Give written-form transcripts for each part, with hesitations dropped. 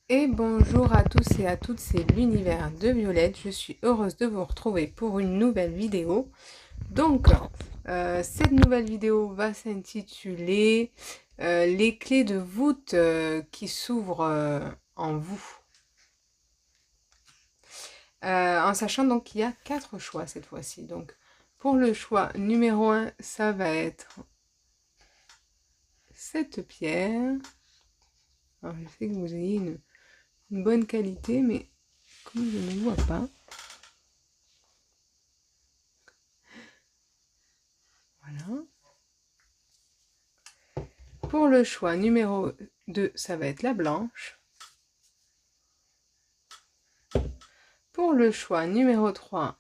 Et bonjour à tous et à toutes, c'est l'univers de Violette. Je suis heureuse de vous retrouver pour une nouvelle vidéo. Donc, cette nouvelle vidéo va s'intituler les clés de voûte qui s'ouvrent en vous. En sachant donc qu'il y a 4 choix cette fois-ci. Donc, pour le choix numéro 1, ça va être cette pierre. Alors, je sais que vous ayez une bonne qualité, mais comme je ne vois pas. Voilà. Pour le choix numéro 2, ça va être la blanche. Pour le choix numéro 3,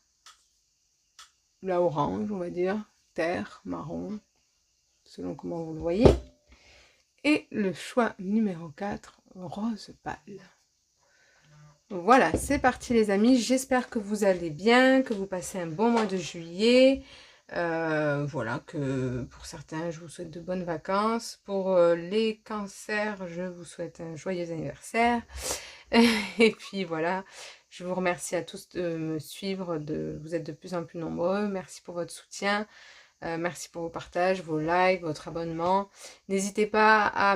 la orange, on va dire, terre, marron, selon comment vous le voyez. Et le choix numéro 4, rose pâle. Voilà, c'est parti les amis. J'espère que vous allez bien, que vous passez un bon mois de juillet. Voilà, que pour certains, je vous souhaite de bonnes vacances. Pour les cancers, je vous souhaite un joyeux anniversaire. Et puis voilà, je vous remercie à tous de me suivre. Vous êtes de plus en plus nombreux. Merci pour votre soutien. Merci pour vos partages, vos likes, votre abonnement. N'hésitez pas à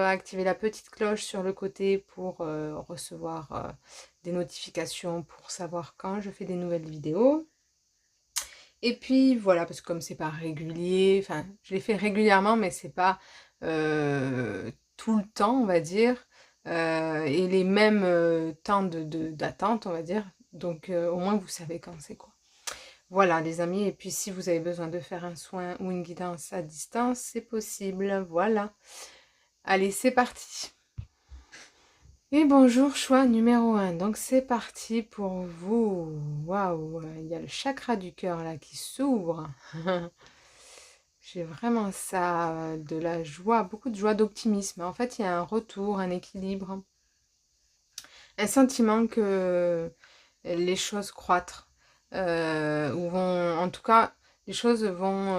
activer la petite cloche sur le côté pour recevoir des notifications, pour savoir quand je fais des nouvelles vidéos. Et puis voilà, parce que comme c'est pas régulier, enfin je les fais régulièrement, mais c'est pas tout le temps, on va dire, et les mêmes temps d'attente, on va dire. Donc au moins vous savez quand c'est quoi. Voilà les amis, et puis si vous avez besoin de faire un soin ou une guidance à distance, c'est possible, voilà. Allez, c'est parti. Et bonjour, choix numéro 1. Donc c'est parti pour vous. Waouh, il y a le chakra du cœur là qui s'ouvre. J'ai vraiment ça, de la joie, beaucoup de joie, d'optimisme. En fait, il y a un retour, un équilibre, un sentiment que les choses croîtent, ou vont, en tout cas, les choses vont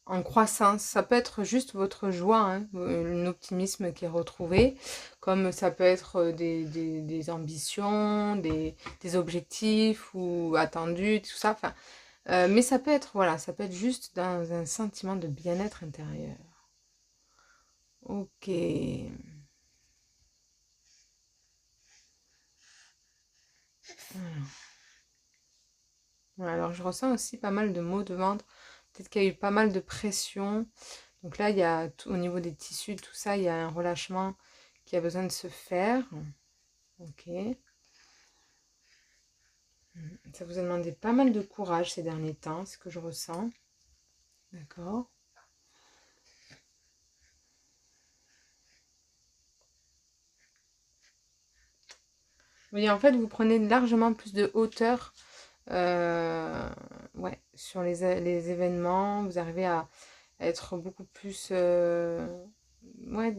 en croissance. Ça peut être juste votre joie, hein, un optimisme qui est retrouvé, comme ça peut être des ambitions, des objectifs ou attendus, tout ça. Enfin, mais ça peut être, voilà, ça peut être juste dans un sentiment de bien-être intérieur. Ok. Voilà, alors je ressens aussi pas mal de maux de ventre. Peut-être qu'il y a eu pas mal de pression. Donc là, il y a au niveau des tissus, tout ça, il y a un relâchement qui a besoin de se faire. Ok. Ça vous a demandé pas mal de courage ces derniers temps, c'est ce que je ressens. D'accord. Oui, en fait, vous prenez largement plus de hauteur, euh, ouais, sur les événements. Vous arrivez à être beaucoup plus, ouais,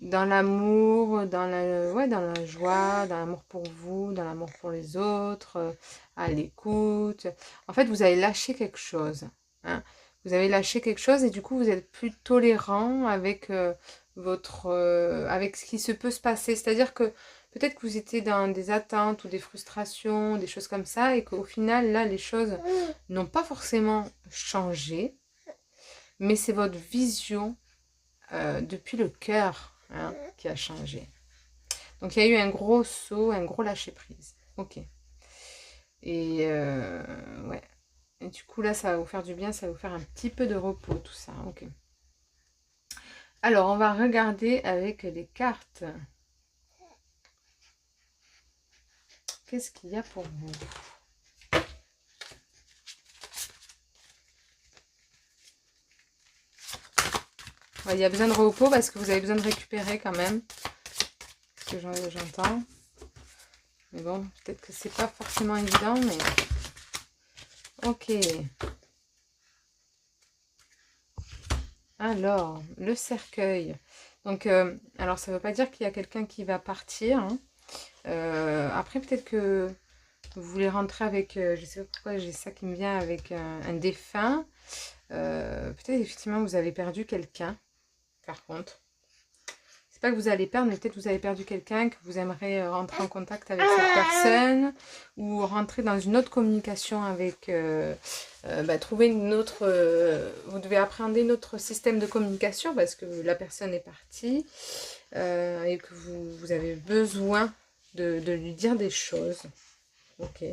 dans l'amour, ouais, dans la joie, dans l'amour pour vous, dans l'amour pour les autres, à l'écoute. En fait, vous avez lâché quelque chose, hein. Vous avez lâché quelque chose et du coup, vous êtes plus tolérant avec avec ce qui se peut se passer. C'est-à-dire que peut-être que vous étiez dans des attentes ou des frustrations, des choses comme ça, et qu'au final, là, les choses n'ont pas forcément changé, mais c'est votre vision depuis le cœur, hein, qui a changé. Donc il y a eu un gros saut, un gros lâcher prise. Ok. Et ouais. Et du coup là, ça va vous faire du bien, ça va vous faire un petit peu de repos, tout ça. Ok. Alors on va regarder avec les cartes. Qu'est-ce qu'il y a pour vous? Ouais, il y a besoin de repos parce que vous avez besoin de récupérer quand même. Ce que j'entends. Mais bon, peut-être que c'est pas forcément évident, mais... Ok. Alors, le cercueil. Donc, alors ça ne veut pas dire qu'il y a quelqu'un qui va partir, hein. Après, peut-être que vous voulez rentrer avec, je sais pas pourquoi j'ai ça qui me vient avec un défunt. Peut-être effectivement vous avez perdu quelqu'un, par contre. c'est pas que vous allez perdre, mais peut-être vous avez perdu quelqu'un, que vous aimeriez rentrer en contact avec cette personne, ou rentrer dans une autre communication avec, trouver une autre, vous devez appréhender notre système de communication parce que la personne est partie et que vous avez besoin de lui dire des choses. Ok.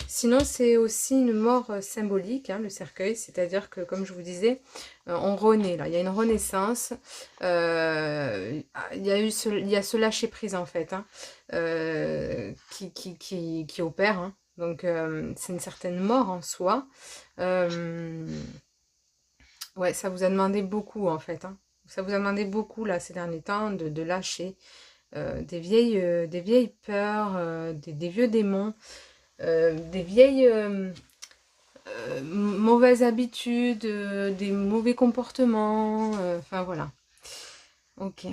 Sinon, c'est aussi une mort symbolique, hein, le cercueil, c'est-à-dire que, comme je vous disais, on renaît, là, il y a une renaissance, il y a ce lâcher-prise, en fait, hein, qui opère, hein. Donc, c'est une certaine mort en soi. Ouais, ça vous a demandé beaucoup, en fait, hein. Ça vous a demandé beaucoup, là, ces derniers temps, de lâcher des vieilles peurs, des vieux démons, des vieilles mauvaises habitudes, des mauvais comportements, enfin voilà. Ok.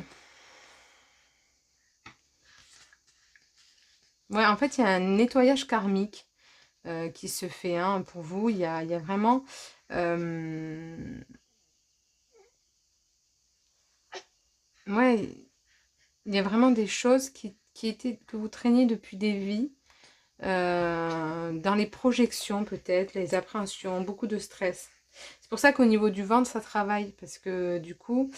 Ouais, en fait, il y a un nettoyage karmique qui se fait hein, pour vous. Il y a vraiment... ouais, il y a vraiment des choses que vous traîniez depuis des vies. Dans les projections peut-être, les appréhensions, beaucoup de stress. C'est pour ça qu'au niveau du ventre, ça travaille, parce que du coup,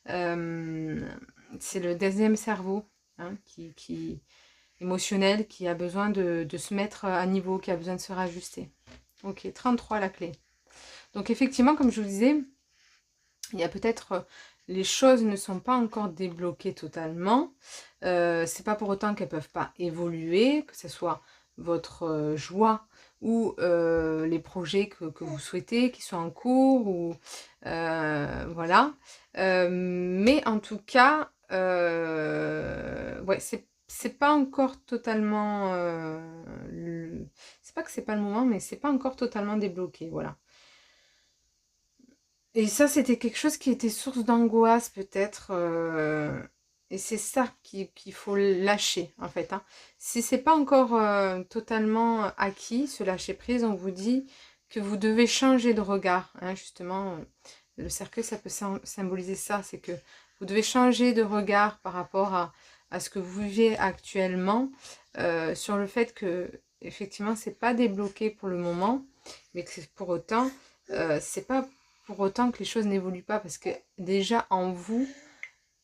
c'est le deuxième cerveau hein, émotionnel qui a besoin de se mettre à niveau, qui a besoin de se rajuster. Ok, 33 la clé. Donc effectivement, comme je vous disais, il y a peut-être... les choses ne sont pas encore débloquées totalement. C'est pas pour autant qu'elles peuvent pas évoluer, que ce soit votre joie ou les projets que vous souhaitez, qui sont en cours, ou voilà. Mais en tout cas, ouais, c'est pas encore totalement... c'est pas que c'est pas le moment, mais c'est pas encore totalement débloqué, voilà. Et ça, c'était quelque chose qui était source d'angoisse, peut-être. Et c'est ça qu'il faut lâcher, en fait. Hein. Si c'est pas encore totalement acquis, ce lâcher-prise, on vous dit que vous devez changer de regard. Hein, justement, le cercueil, ça peut symboliser ça. C'est que vous devez changer de regard par rapport à ce que vous vivez actuellement, sur le fait que, effectivement, c'est pas débloqué pour le moment, mais que pour autant, c'est pas pour autant que les choses n'évoluent pas, parce que déjà en vous,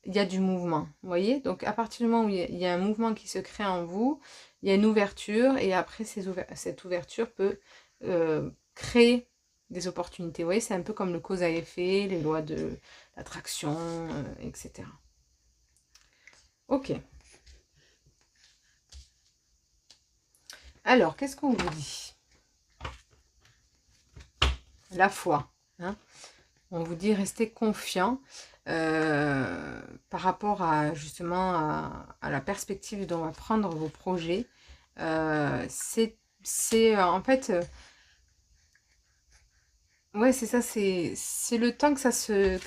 il y a du mouvement, vous voyez. Donc à partir du moment où il y a un mouvement qui se crée en vous, il y a une ouverture, et après cette ouverture peut créer des opportunités. Vous voyez, c'est un peu comme le cause à effet, les lois de l'attraction, etc. Ok. Alors, qu'est-ce qu'on vous dit? La foi. Hein, on vous dit restez confiant par rapport à justement à la perspective dont on va prendre vos projets. C'est en fait ouais, c'est ça, c'est le temps que ça se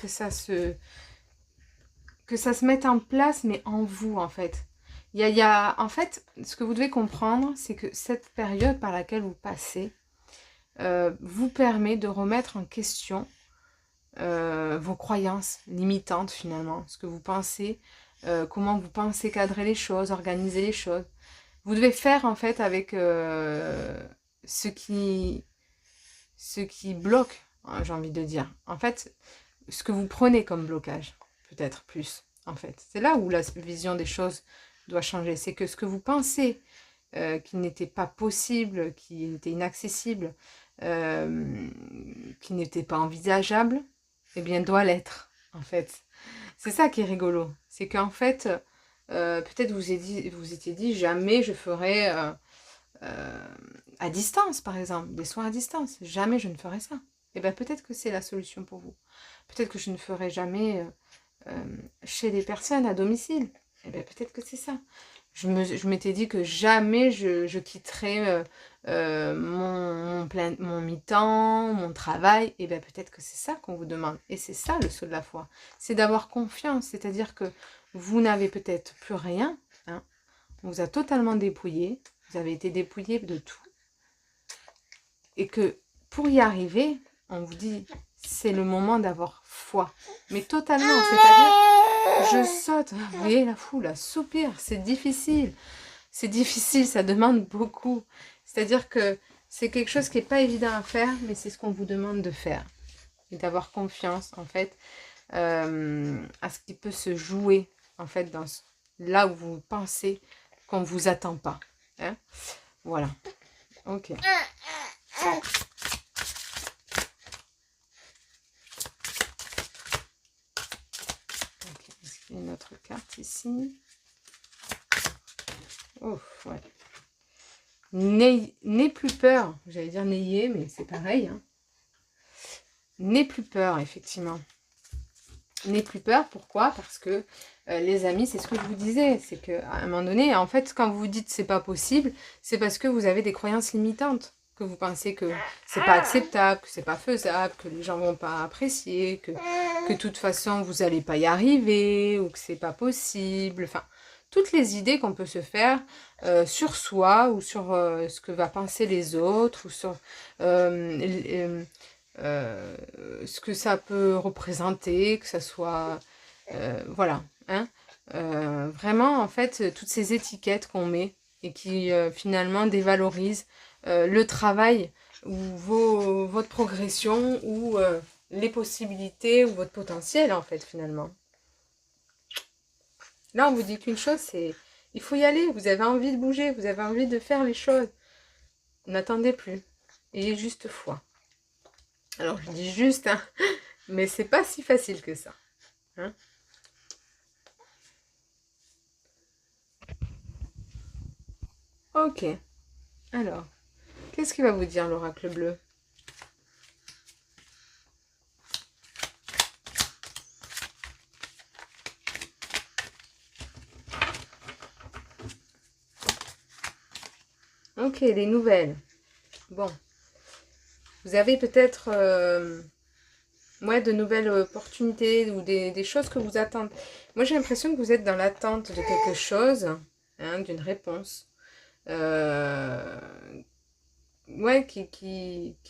mette en place, mais en vous en fait. En fait, ce que vous devez comprendre, c'est que cette période par laquelle vous passez vous permet de remettre en question vos croyances limitantes finalement, ce que vous pensez, comment vous pensez cadrer les choses, organiser les choses. Vous devez faire en fait avec ce qui bloque, hein, j'ai envie de dire. En fait, ce que vous prenez comme blocage, peut-être plus, en fait. C'est là où la vision des choses doit changer. C'est que ce que vous pensez qui n'était pas possible, qui était inaccessible, qui n'était pas envisageable, eh bien, doit l'être, en fait. C'est ça qui est rigolo. C'est qu'en fait, peut-être vous étiez dit, jamais je ferai à distance, par exemple, des soins à distance. Jamais je ne ferai ça. Eh bien, peut-être que c'est la solution pour vous. Peut-être que je ne ferai jamais chez les personnes à domicile. Eh bien, peut-être que c'est ça. Je m'étais dit que jamais je quitterais mon mi-temps, mon travail. Et bien peut-être que c'est ça qu'on vous demande. Et c'est ça le saut de la foi. C'est d'avoir confiance. C'est-à-dire que vous n'avez peut-être plus rien. Hein. On vous a totalement dépouillé. Vous avez été dépouillé de tout. Et que pour y arriver, on vous dit, c'est le moment d'avoir foi. Mais totalement. C'est-à-dire je saute. Vous voyez la foule, la soupir, c'est difficile. C'est difficile, ça demande beaucoup. C'est-à-dire que c'est quelque chose qui n'est pas évident à faire, mais c'est ce qu'on vous demande de faire. Et d'avoir confiance, en fait, à ce qui peut se jouer, en fait, là où vous pensez qu'on ne vous attend pas. Hein, voilà. Ok. Ok, est-ce qu'il y a une autre carte ici? Oh, ouais. N'aie plus peur. J'allais dire n'ayez, mais c'est pareil. Hein. N'aie plus peur, effectivement. N'aie plus peur, pourquoi? Parce que les amis, c'est ce que je vous disais, c'est qu'à un moment donné, en fait, quand vous vous dites c'est pas possible, c'est parce que vous avez des croyances limitantes, que vous pensez que c'est pas acceptable, que c'est pas faisable, que les gens vont pas apprécier, que de toute façon vous allez pas y arriver, ou que c'est pas possible, enfin, toutes les idées qu'on peut se faire sur soi, ou sur ce que va penser les autres, ou sur ce que ça peut représenter, que ça soit... voilà. Hein, vraiment, en fait, toutes ces étiquettes qu'on met et qui finalement dévalorisent le travail ou votre progression ou les possibilités ou votre potentiel, en fait, finalement. Là, on vous dit qu'une chose, c'est... Il faut y aller, vous avez envie de bouger, vous avez envie de faire les choses. N'attendez plus. Ayez juste foi. Alors, je dis juste, hein, mais c'est pas si facile que ça. Hein. Ok. Alors, qu'est-ce qu'il va vous dire l'oracle bleu? Ok, les nouvelles. Bon. Vous avez peut-être de nouvelles opportunités ou des choses que vous attendez. Moi, j'ai l'impression que vous êtes dans l'attente de quelque chose, hein, d'une réponse. Qui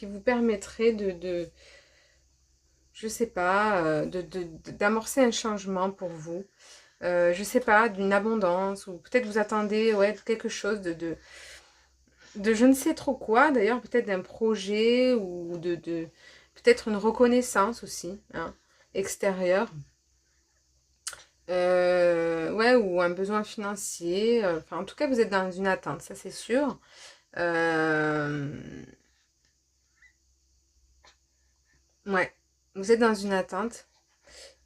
vous permettrait je sais pas, d'amorcer un changement pour vous. Je sais pas, d'une abondance, ou peut-être vous attendez quelque chose de je ne sais trop quoi, d'ailleurs, peut-être d'un projet, ou peut-être une reconnaissance aussi, hein, extérieure. Ou un besoin financier. Enfin, en tout cas, vous êtes dans une attente, ça c'est sûr. Ouais, vous êtes dans une attente.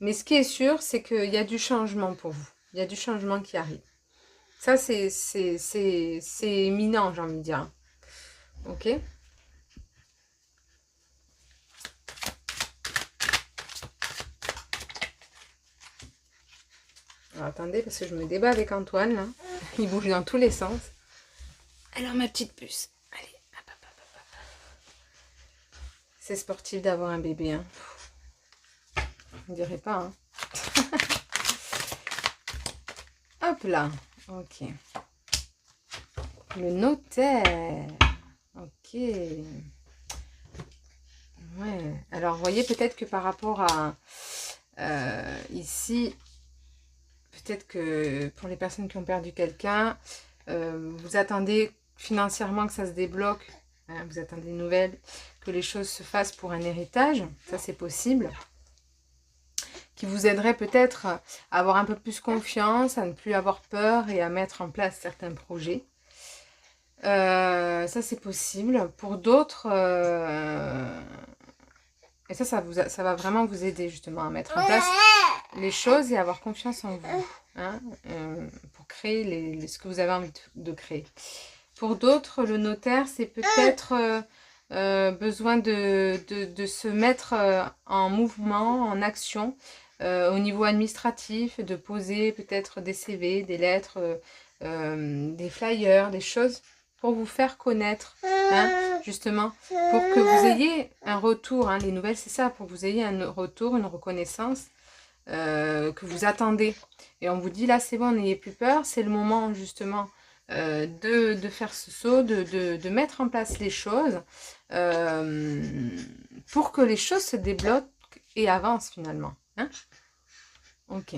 Mais ce qui est sûr, c'est qu'il y a du changement pour vous. Il y a du changement qui arrive. Ça, c'est éminent, j'ai envie de dire. Ok? Alors, attendez, parce que je me débat avec Antoine, là. Il bouge dans tous les sens. Alors, ma petite puce. Allez, hop, hop, hop, hop. C'est sportif d'avoir un bébé, hein. On dirait pas, hein. Hop là. Ok. Le notaire. Ok. Ouais. Alors, vous voyez peut-être que par rapport à... ici, peut-être que pour les personnes qui ont perdu quelqu'un, vous attendez financièrement que ça se débloque. Hein, vous attendez une nouvelle, que les choses se fassent pour un héritage. Ça, c'est possible. Qui vous aiderait peut-être à avoir un peu plus confiance, à ne plus avoir peur et à mettre en place certains projets. Ça, c'est possible. Pour d'autres, et ça va vraiment vous aider justement à mettre en place les choses et avoir confiance en vous, hein, pour créer ce que vous avez envie de créer. Pour d'autres, le notaire, c'est peut-être besoin de se mettre en mouvement, en action, au niveau administratif, de poser peut-être des CV, des lettres, des flyers, des choses pour vous faire connaître, hein, justement, pour que vous ayez un retour, hein, les nouvelles c'est ça, pour que vous ayez un retour, une reconnaissance que vous attendez. Et on vous dit là c'est bon, n'ayez plus peur, c'est le moment justement de faire ce saut, de mettre en place les choses pour que les choses se débloquent et avancent finalement. Hein, ok.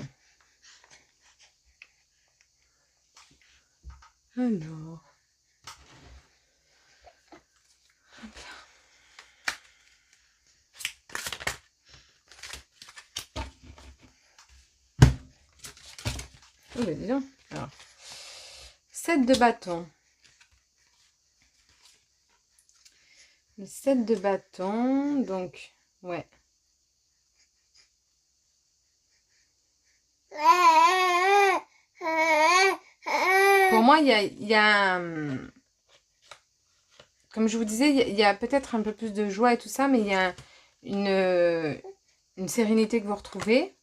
Alors. Oh, bah, dis donc. Alors. 7 de bâton. Le 7 de bâton, donc, ouais. Pour moi, il y a comme je vous disais, il y a peut-être un peu plus de joie et tout ça, mais il y a une sérénité que vous retrouvez.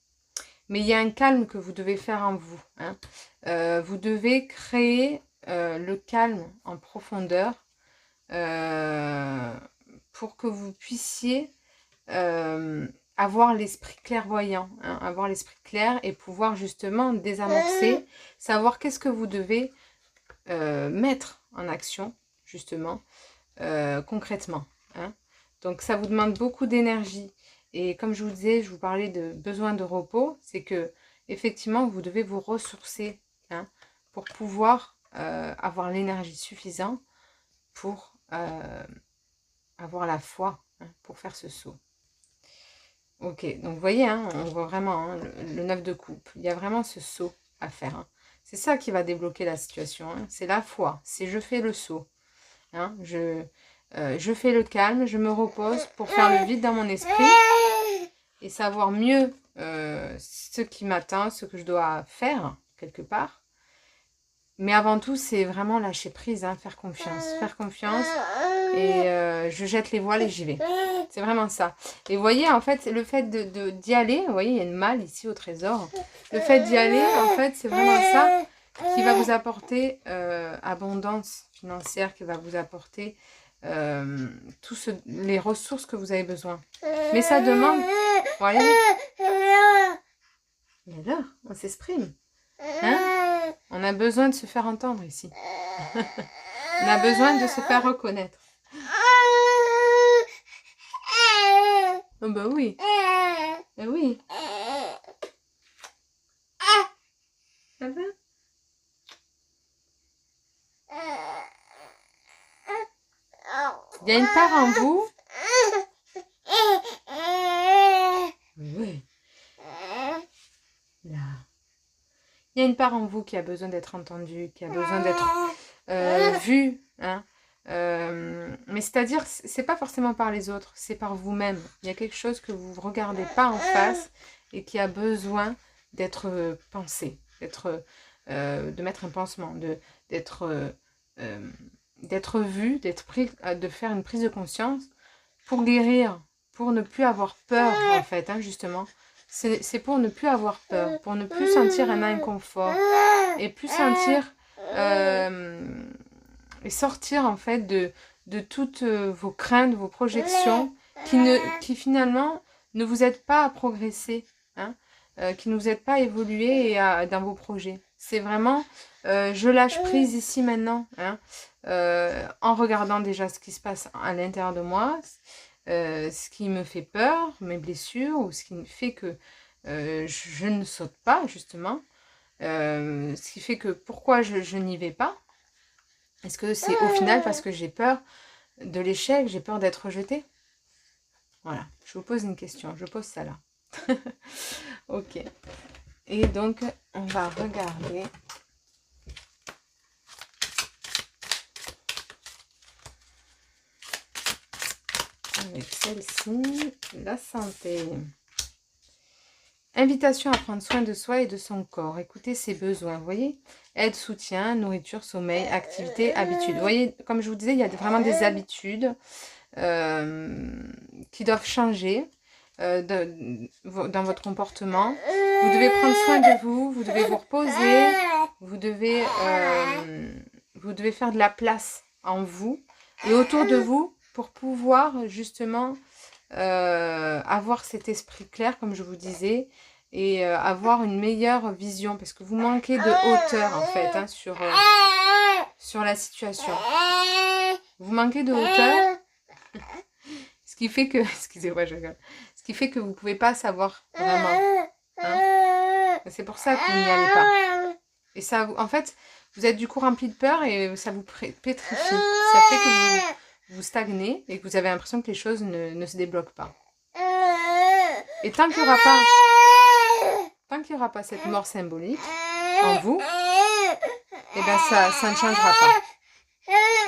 Mais il y a un calme que vous devez faire en vous. Hein. Vous devez créer le calme en profondeur pour que vous puissiez avoir l'esprit clairvoyant, hein, avoir l'esprit clair et pouvoir justement désamorcer, savoir qu'est-ce que vous devez mettre en action, justement, concrètement. Hein. Donc ça vous demande beaucoup d'énergie. Et comme je vous disais, je vous parlais de besoin de repos, c'est que effectivement vous devez vous ressourcer, hein, pour pouvoir avoir l'énergie suffisante pour avoir la foi, hein, pour faire ce saut. Ok, donc vous voyez, hein, on voit vraiment, hein, le 9 de coupe. Il y a vraiment ce saut à faire. Hein. C'est ça qui va débloquer la situation. Hein. C'est la foi, c'est je fais le saut. Hein, je fais le calme, je me repose pour faire le vide dans mon esprit et savoir mieux ce qui m'attend, ce que je dois faire quelque part. Mais avant tout, c'est vraiment lâcher prise, hein, faire confiance. Faire confiance et je jette les voiles et j'y vais. C'est vraiment ça. Et vous voyez, en fait, le fait d'y aller, vous voyez, il y a une malle ici au trésor. Le fait d'y aller, en fait, c'est vraiment ça qui va vous apporter abondance financière, qui va vous apporter les ressources que vous avez besoin. Mais ça demande... Voilà. Mais là, on s'exprime. Hein? On a besoin de se faire entendre ici. On a besoin de se faire reconnaître. Oh bah oui. Oui. Ça va? Il y a une part en vous. Oui. Là. Il y a une part en vous qui a besoin d'être entendue, qui a besoin d'être vue. Hein. Mais c'est-à-dire, c'est pas forcément par les autres, c'est par vous-même. Il y a quelque chose que vous ne regardez pas en face et qui a besoin d'être pensé, de mettre un pansement, d'être vu, de faire une prise de conscience pour guérir, pour ne plus avoir peur, en fait, hein, justement. C'est pour ne plus avoir peur, pour ne plus sentir un inconfort et plus sentir et sortir en fait de toutes vos craintes, vos projections qui finalement ne vous aident pas à progresser, hein, qui ne vous aident pas à évoluer dans vos projets. C'est vraiment je lâche prise ici maintenant, hein, en regardant déjà ce qui se passe à l'intérieur de moi, ce qui me fait peur, mes blessures, ou ce qui fait que je ne saute pas, justement. Ce qui fait que pourquoi je n'y vais pas. Est-ce que c'est au final parce que j'ai peur de l'échec, j'ai peur d'être rejetée? Voilà, je vous pose une question, je pose ça là. Ok. Et donc, on va regarder. Avec celle-ci, la santé. Invitation à prendre soin de soi et de son corps. Écoutez ses besoins, vous voyez? Aide, soutien, nourriture, sommeil, activité, habitude. Vous voyez, comme je vous disais, il y a vraiment des habitudes qui doivent changer dans votre comportement. Vous devez prendre soin de vous, vous devez vous reposer, vous devez faire de la place en vous et autour de vous pour pouvoir justement avoir cet esprit clair, comme je vous disais, et avoir une meilleure vision, parce que vous manquez de hauteur, en fait, hein, sur la situation. Vous manquez de hauteur, ce qui fait que... Excusez-moi, je rigole. Ce qui fait que vous ne pouvez pas savoir vraiment. Hein. C'est pour ça que vous n'y allez pas. Et ça, en fait, vous êtes du coup rempli de peur et ça vous pétrifie. Ça fait que vous stagnez et que vous avez l'impression que les choses ne se débloquent pas. Et tant qu'il n'y aura pas cette mort symbolique en vous, et ben ça ne changera pas.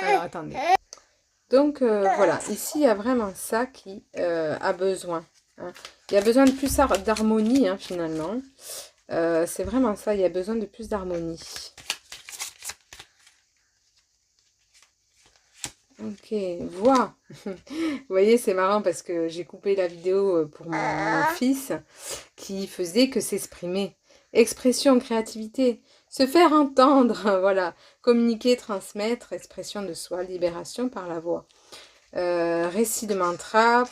Alors attendez. Donc voilà, ici il y a vraiment ça qui a besoin. Hein. Il y a besoin de plus d'harmonie hein, finalement. C'est vraiment ça, il y a besoin de plus d'harmonie. Ok, voix. Vous voyez, c'est marrant parce que j'ai coupé la vidéo pour mon fils qui faisait que s'exprimer. Expression, créativité, se faire entendre, voilà. Communiquer, transmettre, expression de soi, libération par la voix. Récit de mantra,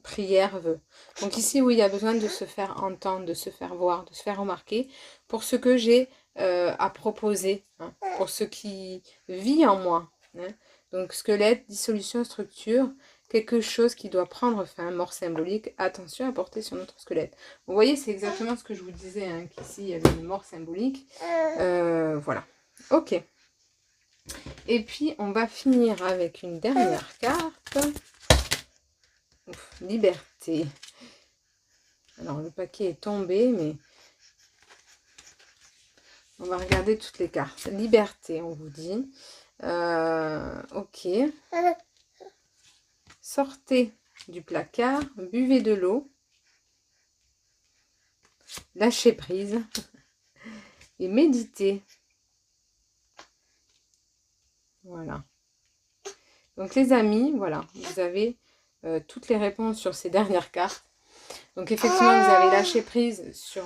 prière, vœu. Donc ici, oui, il y a besoin de se faire entendre, de se faire voir, de se faire remarquer pour ce que j'ai à proposer, hein, pour ce qui vit en moi. Hein. Donc squelette, dissolution, structure, quelque chose qui doit prendre fin, mort symbolique, attention à porter sur notre squelette. Vous voyez, c'est exactement ce que je vous disais, hein, qu'ici il y avait une mort symbolique. Voilà, ok. Et puis on va finir avec une dernière carte. Ouf, liberté. Alors le paquet est tombé, mais on va regarder toutes les cartes. Liberté, on vous dit. Ok. Sortez du placard, buvez de l'eau, lâchez prise et méditez. Voilà. Donc les amis, voilà, vous avez toutes les réponses sur ces dernières cartes. Donc effectivement, vous avez lâché prise sur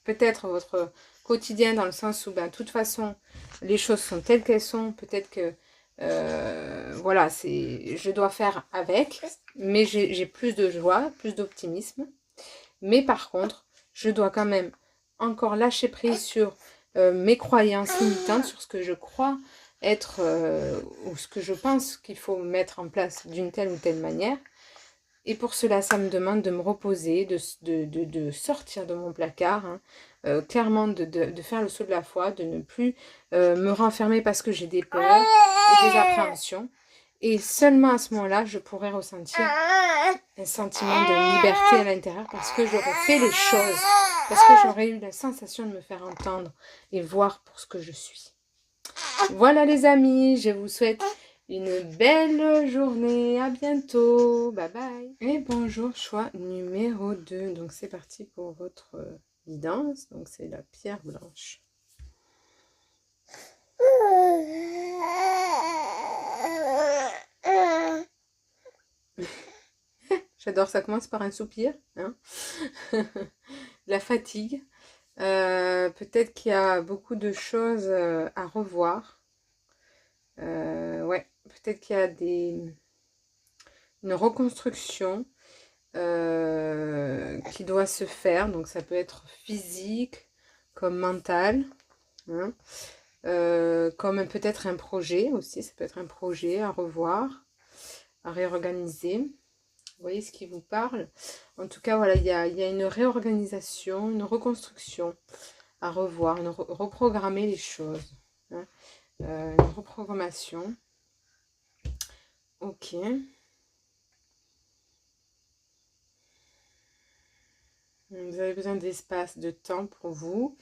peut-être votre quotidien dans le sens où, ben, de toute façon, les choses sont telles qu'elles sont. Peut-être que, voilà, je dois faire avec, mais j'ai plus de joie, plus d'optimisme. Mais par contre, je dois quand même encore lâcher prise sur mes croyances limitantes, sur ce que je crois être, ou ce que je pense qu'il faut mettre en place d'une telle ou telle manière. Et pour cela, ça me demande de me reposer, de sortir de mon placard, hein, clairement de faire le saut de la foi, de ne plus me renfermer parce que j'ai des peurs et des appréhensions. Et seulement à ce moment-là, je pourrais ressentir un sentiment de liberté à l'intérieur parce que j'aurais fait les choses, parce que j'aurais eu la sensation de me faire entendre et voir pour ce que je suis. Voilà les amis, je vous souhaite une belle journée, à bientôt, bye bye. Et bonjour, choix numéro 2, donc c'est parti pour votre guidance, donc c'est la pierre blanche. J'adore, ça commence par un soupir, hein. La fatigue, peut-être qu'il y a beaucoup de choses à revoir, ouais, peut-être qu'il y a une reconstruction qui doit se faire, donc ça peut être physique comme mental, hein, comme peut-être un projet aussi, ça peut être un projet à revoir, à réorganiser. Vous voyez ce qui vous parle? En tout cas, voilà, il y a une réorganisation, une reconstruction à revoir, reprogrammer les choses, hein, une reprogrammation. Ok. Vous avez besoin d'espace, de temps pour vous.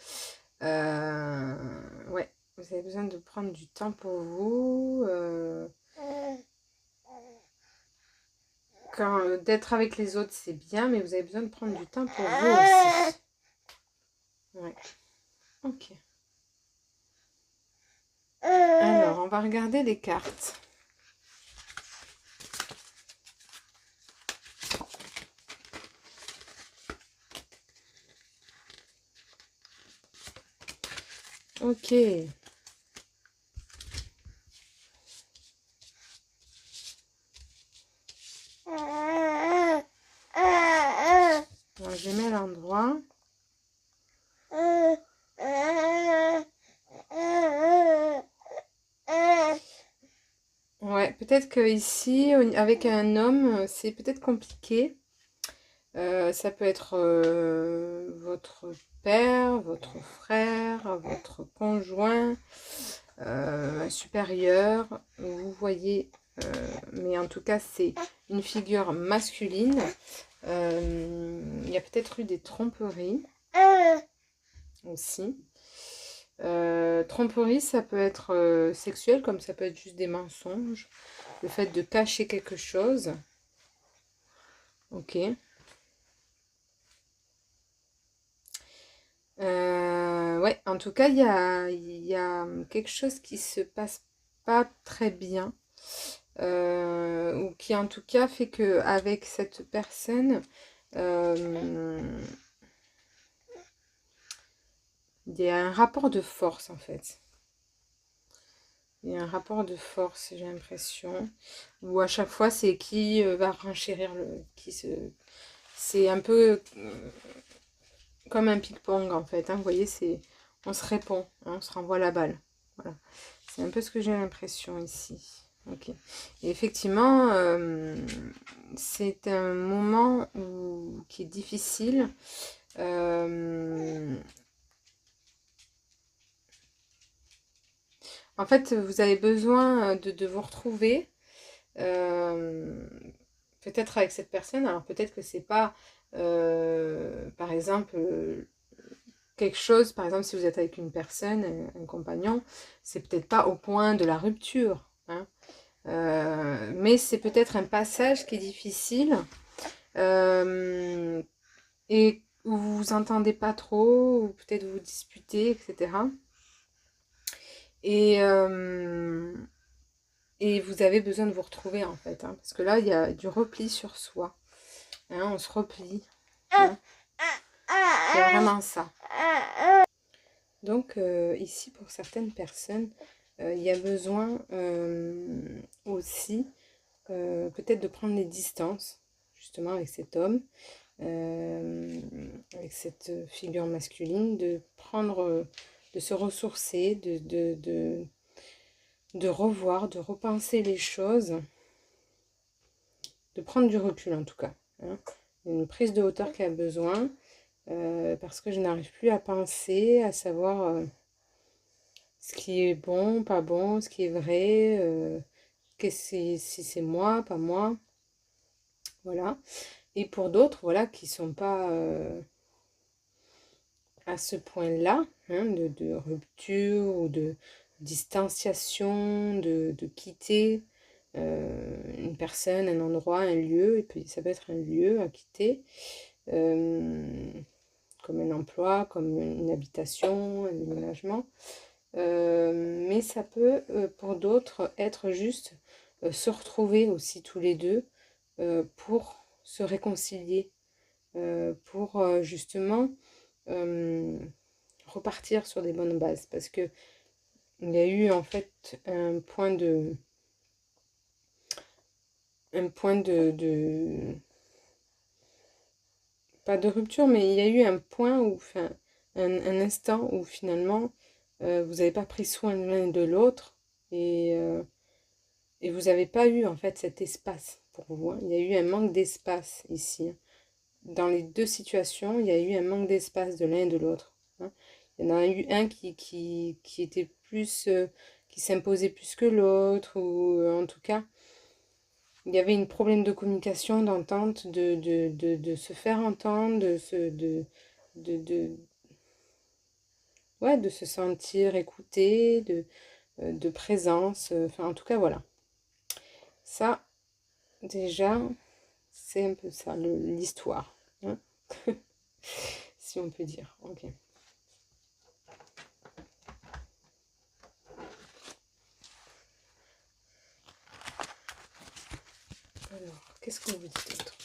Ouais, vous avez besoin de prendre du temps pour vous. D'être avec les autres, c'est bien, mais vous avez besoin de prendre du temps pour vous aussi. Ouais. Ok. Alors, on va regarder les cartes. Ok. Alors, je mets à l'endroit. Ouais, peut-être que ici, avec un homme, c'est peut-être compliqué. Ça peut être votre père, votre frère, votre conjoint, un supérieur. Vous voyez, mais en tout cas, c'est une figure masculine. Il y a peut-être eu des tromperies aussi. Tromperie, ça peut être sexuel, comme ça peut être juste des mensonges. Le fait de cacher quelque chose. Ok. Ouais, en tout cas, il y a quelque chose qui se passe pas très bien. Ou qui en tout cas fait que avec cette personne, il y a un rapport de force en fait. Il y a un rapport de force, j'ai l'impression. Où à chaque fois, c'est qui va renchérir le. C'est un peu comme un ping-pong en fait. Hein, vous voyez, on se répond, hein, on se renvoie la balle. Voilà. C'est un peu ce que j'ai l'impression ici. Ok. Et effectivement, c'est un moment qui est difficile. En fait, vous avez besoin de vous retrouver. Peut-être avec cette personne. Alors peut-être que c'est pas, par exemple, quelque chose. Par exemple, si vous êtes avec une personne, un compagnon, c'est peut-être pas au point de la rupture. Hein. Mais c'est peut-être un passage qui est difficile et où vous vous entendez pas trop, ou peut-être vous disputez, etc. Et, et vous avez besoin de vous retrouver en fait, hein, parce que là il y a du repli sur soi, hein, on se replie, hein, c'est vraiment ça. Donc ici pour certaines personnes, il y a besoin aussi peut-être de prendre les distances justement avec cet homme, avec cette figure masculine, de prendre, de se ressourcer, de revoir, de repenser les choses, de prendre du recul en tout cas. Hein. Une prise de hauteur qui a besoin, parce que je n'arrive plus à penser, à savoir ce qui est bon, pas bon, ce qui est vrai, si c'est moi, pas moi. Voilà. Et pour d'autres, voilà, qui sont pas à ce point-là, hein, de rupture ou de distanciation, de quitter une personne, un endroit, un lieu, et puis ça peut être un lieu à quitter, comme un emploi, comme une habitation, un déménagement. Mais ça peut, pour d'autres, être juste se retrouver aussi tous les deux pour se réconcilier, pour justement repartir sur des bonnes bases. Parce que il y a eu en fait un point de pas de rupture, mais il y a eu un point où, enfin, un instant où finalement vous n'avez pas pris soin de l'un et de l'autre et vous n'avez pas eu en fait cet espace pour vous. Hein. Il y a eu un manque d'espace ici. Hein. Dans les deux situations, il y a eu un manque d'espace de l'un et de l'autre. Hein. Il y en a eu un qui était plus, qui s'imposait plus que l'autre, ou en tout cas, il y avait un problème de communication, d'entente, de se faire entendre, de, ouais, de se sentir écouté, de présence. Enfin, en tout cas, voilà. Ça, déjà, c'est un peu ça, l'histoire. Hein. Si on peut dire. Ok. Alors, qu'est-ce qu'on vous dit d'autre?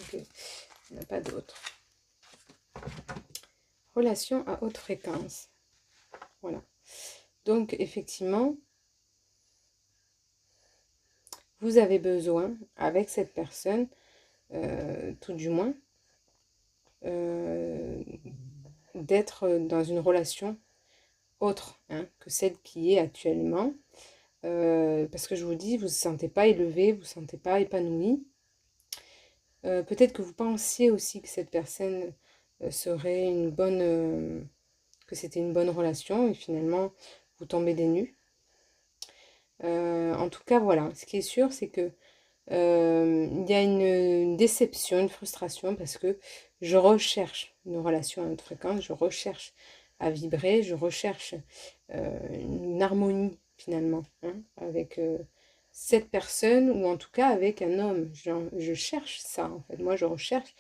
Ok, il n'y en a pas d'autre. Relation à haute fréquence. Voilà. Donc, effectivement, vous avez besoin, avec cette personne, tout du moins, d'être dans une relation autre hein, que celle qui est actuellement. Parce que je vous dis, vous ne vous sentez pas élevé, vous ne vous sentez pas épanoui. Peut-être que vous pensiez aussi que cette personne serait une bonne... que c'était une bonne relation et finalement vous tombez des nues. En tout cas, voilà. Ce qui est sûr, c'est que il y a une déception, une frustration parce que je recherche une relation à haute fréquence, je recherche à vibrer, je recherche une harmonie finalement hein, avec cette personne ou en tout cas avec un homme. Je cherche ça en fait. Moi, je recherche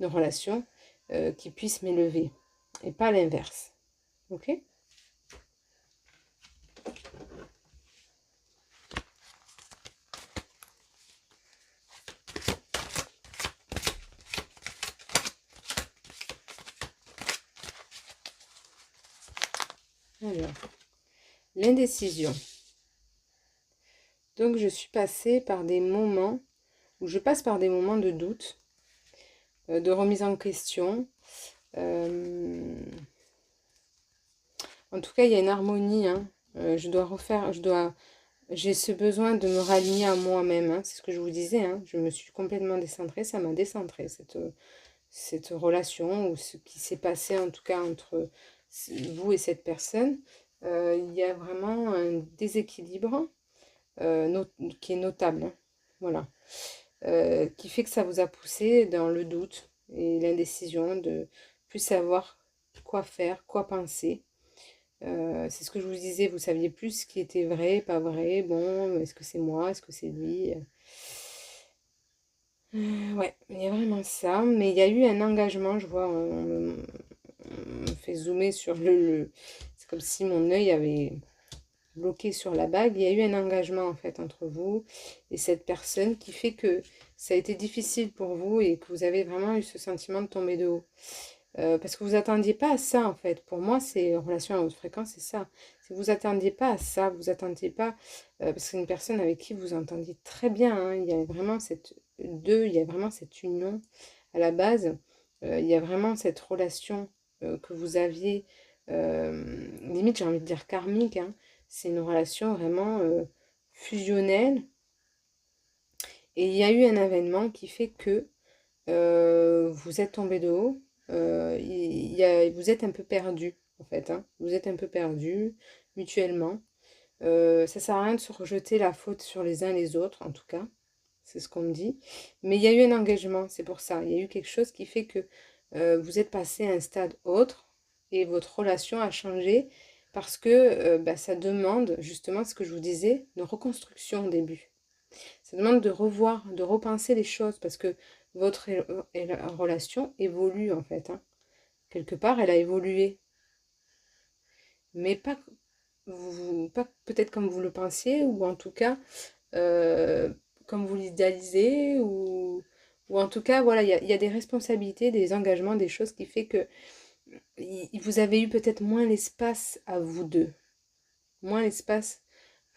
une relation qui puisse m'élever et pas l'inverse. Ok? Alors, l'indécision. Donc, je suis passée par des moments où je passe par des moments de doute, de remise en question. En tout cas, il y a une harmonie. Hein. J'ai ce besoin de me rallier à moi-même. Hein. C'est ce que je vous disais. Hein. Je me suis complètement décentrée. Ça m'a décentrée, cette relation ou ce qui s'est passé en tout cas entre vous et cette personne. Il y a vraiment un déséquilibre qui est notable. Hein. Voilà. Qui fait que ça vous a poussé dans le doute et l'indécision de plus savoir quoi faire, quoi penser. C'est ce que je vous disais, vous saviez plus ce qui était vrai, pas vrai. Bon, est-ce que c'est moi, est-ce que c'est lui ouais, il y a vraiment ça. Mais il y a eu un engagement, je vois, on me fait zoomer sur c'est comme si mon œil avait bloqué sur la bague. Il y a eu un engagement en fait entre vous et cette personne qui fait que ça a été difficile pour vous et que vous avez vraiment eu ce sentiment de tomber de haut. Parce que vous attendiez pas à ça en fait. Pour moi, c'est relation à haute fréquence, c'est ça. Si vous attendiez pas à ça, vous attendiez pas parce que c'est une personne avec qui vous entendiez très bien. Hein, il y a vraiment il y a vraiment cette union à la base. Il y a vraiment cette relation que vous aviez, limite j'ai envie de dire karmique. Hein. C'est une relation vraiment fusionnelle. Et il y a eu un événement qui fait que vous êtes tombé de haut, vous êtes un peu perdu en fait, hein. Vous êtes un peu perdu mutuellement. Ça sert à rien de se rejeter la faute sur les uns les autres, en tout cas, c'est ce qu'on me dit. Mais il y a eu un engagement, c'est pour ça. Il y a eu quelque chose qui fait que vous êtes passé à un stade autre et votre relation a changé parce que bah, ça demande justement ce que je vous disais, une reconstruction au début. Ça demande de revoir, de repenser les choses parce que votre relation évolue en fait. Hein. Quelque part, elle a évolué. Mais pas peut-être comme vous le pensiez ou en tout cas euh, comme vous l'idéalisez ou en tout cas, voilà, il y a des responsabilités, des engagements, des choses qui fait que vous avez eu peut-être moins l'espace à vous deux. Moins l'espace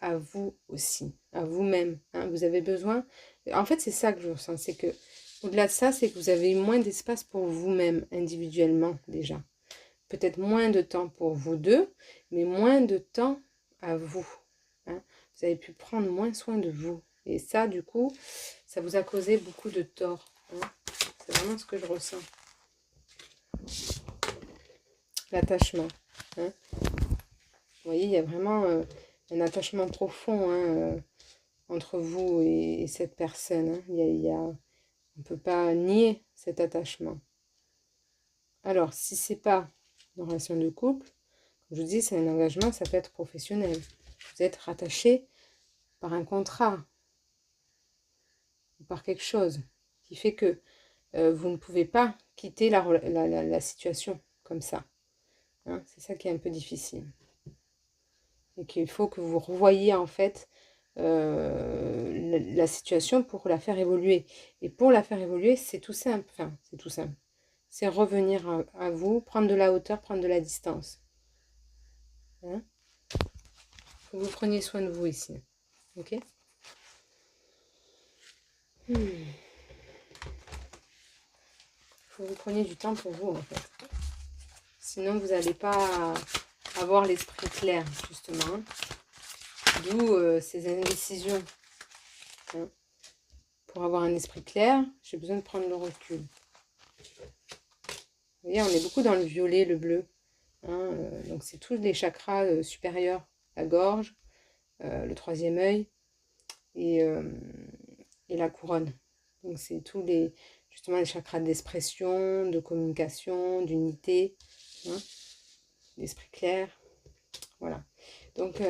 à vous aussi, à vous-même. Hein. Vous avez besoin. En fait, c'est ça que je ressens, c'est que au-delà de ça, c'est que vous avez eu moins d'espace pour vous-même individuellement déjà. Peut-être moins de temps pour vous deux, mais moins de temps à vous. Hein. Vous avez pu prendre moins soin de vous. Et ça, du coup, ça vous a causé beaucoup de tort. Hein. C'est vraiment ce que je ressens. L'attachement. Hein. Vous voyez, il y a vraiment un attachement profond hein, entre vous et cette personne. Hein. On ne peut pas nier cet attachement. Alors, si c'est pas une relation de couple, comme je vous dis, c'est un engagement, ça peut être professionnel. Vous êtes rattaché par un contrat ou par quelque chose qui fait que vous ne pouvez pas quitter la situation comme ça. Hein. C'est ça qui est un peu difficile. Et qu'il faut que vous revoyiez en fait la situation pour la faire évoluer. Et pour la faire évoluer, c'est tout simple. Enfin, c'est tout simple. C'est revenir à vous, prendre de la hauteur, prendre de la distance. Hein? Faut que vous preniez soin de vous ici. Ok? Faut que vous preniez du temps pour vous en fait. sinon vous n'allez pas avoir l'esprit clair, justement. D'où ces indécisions. Hein. Pour avoir un esprit clair, j'ai besoin de prendre le recul. Vous voyez, on est beaucoup dans le violet, le bleu. Hein, donc c'est tous les chakras supérieurs, la gorge, le troisième œil et la couronne. Donc c'est tous les, justement, les chakras d'expression, de communication, d'unité, hein, d'esprit clair. Voilà. Donc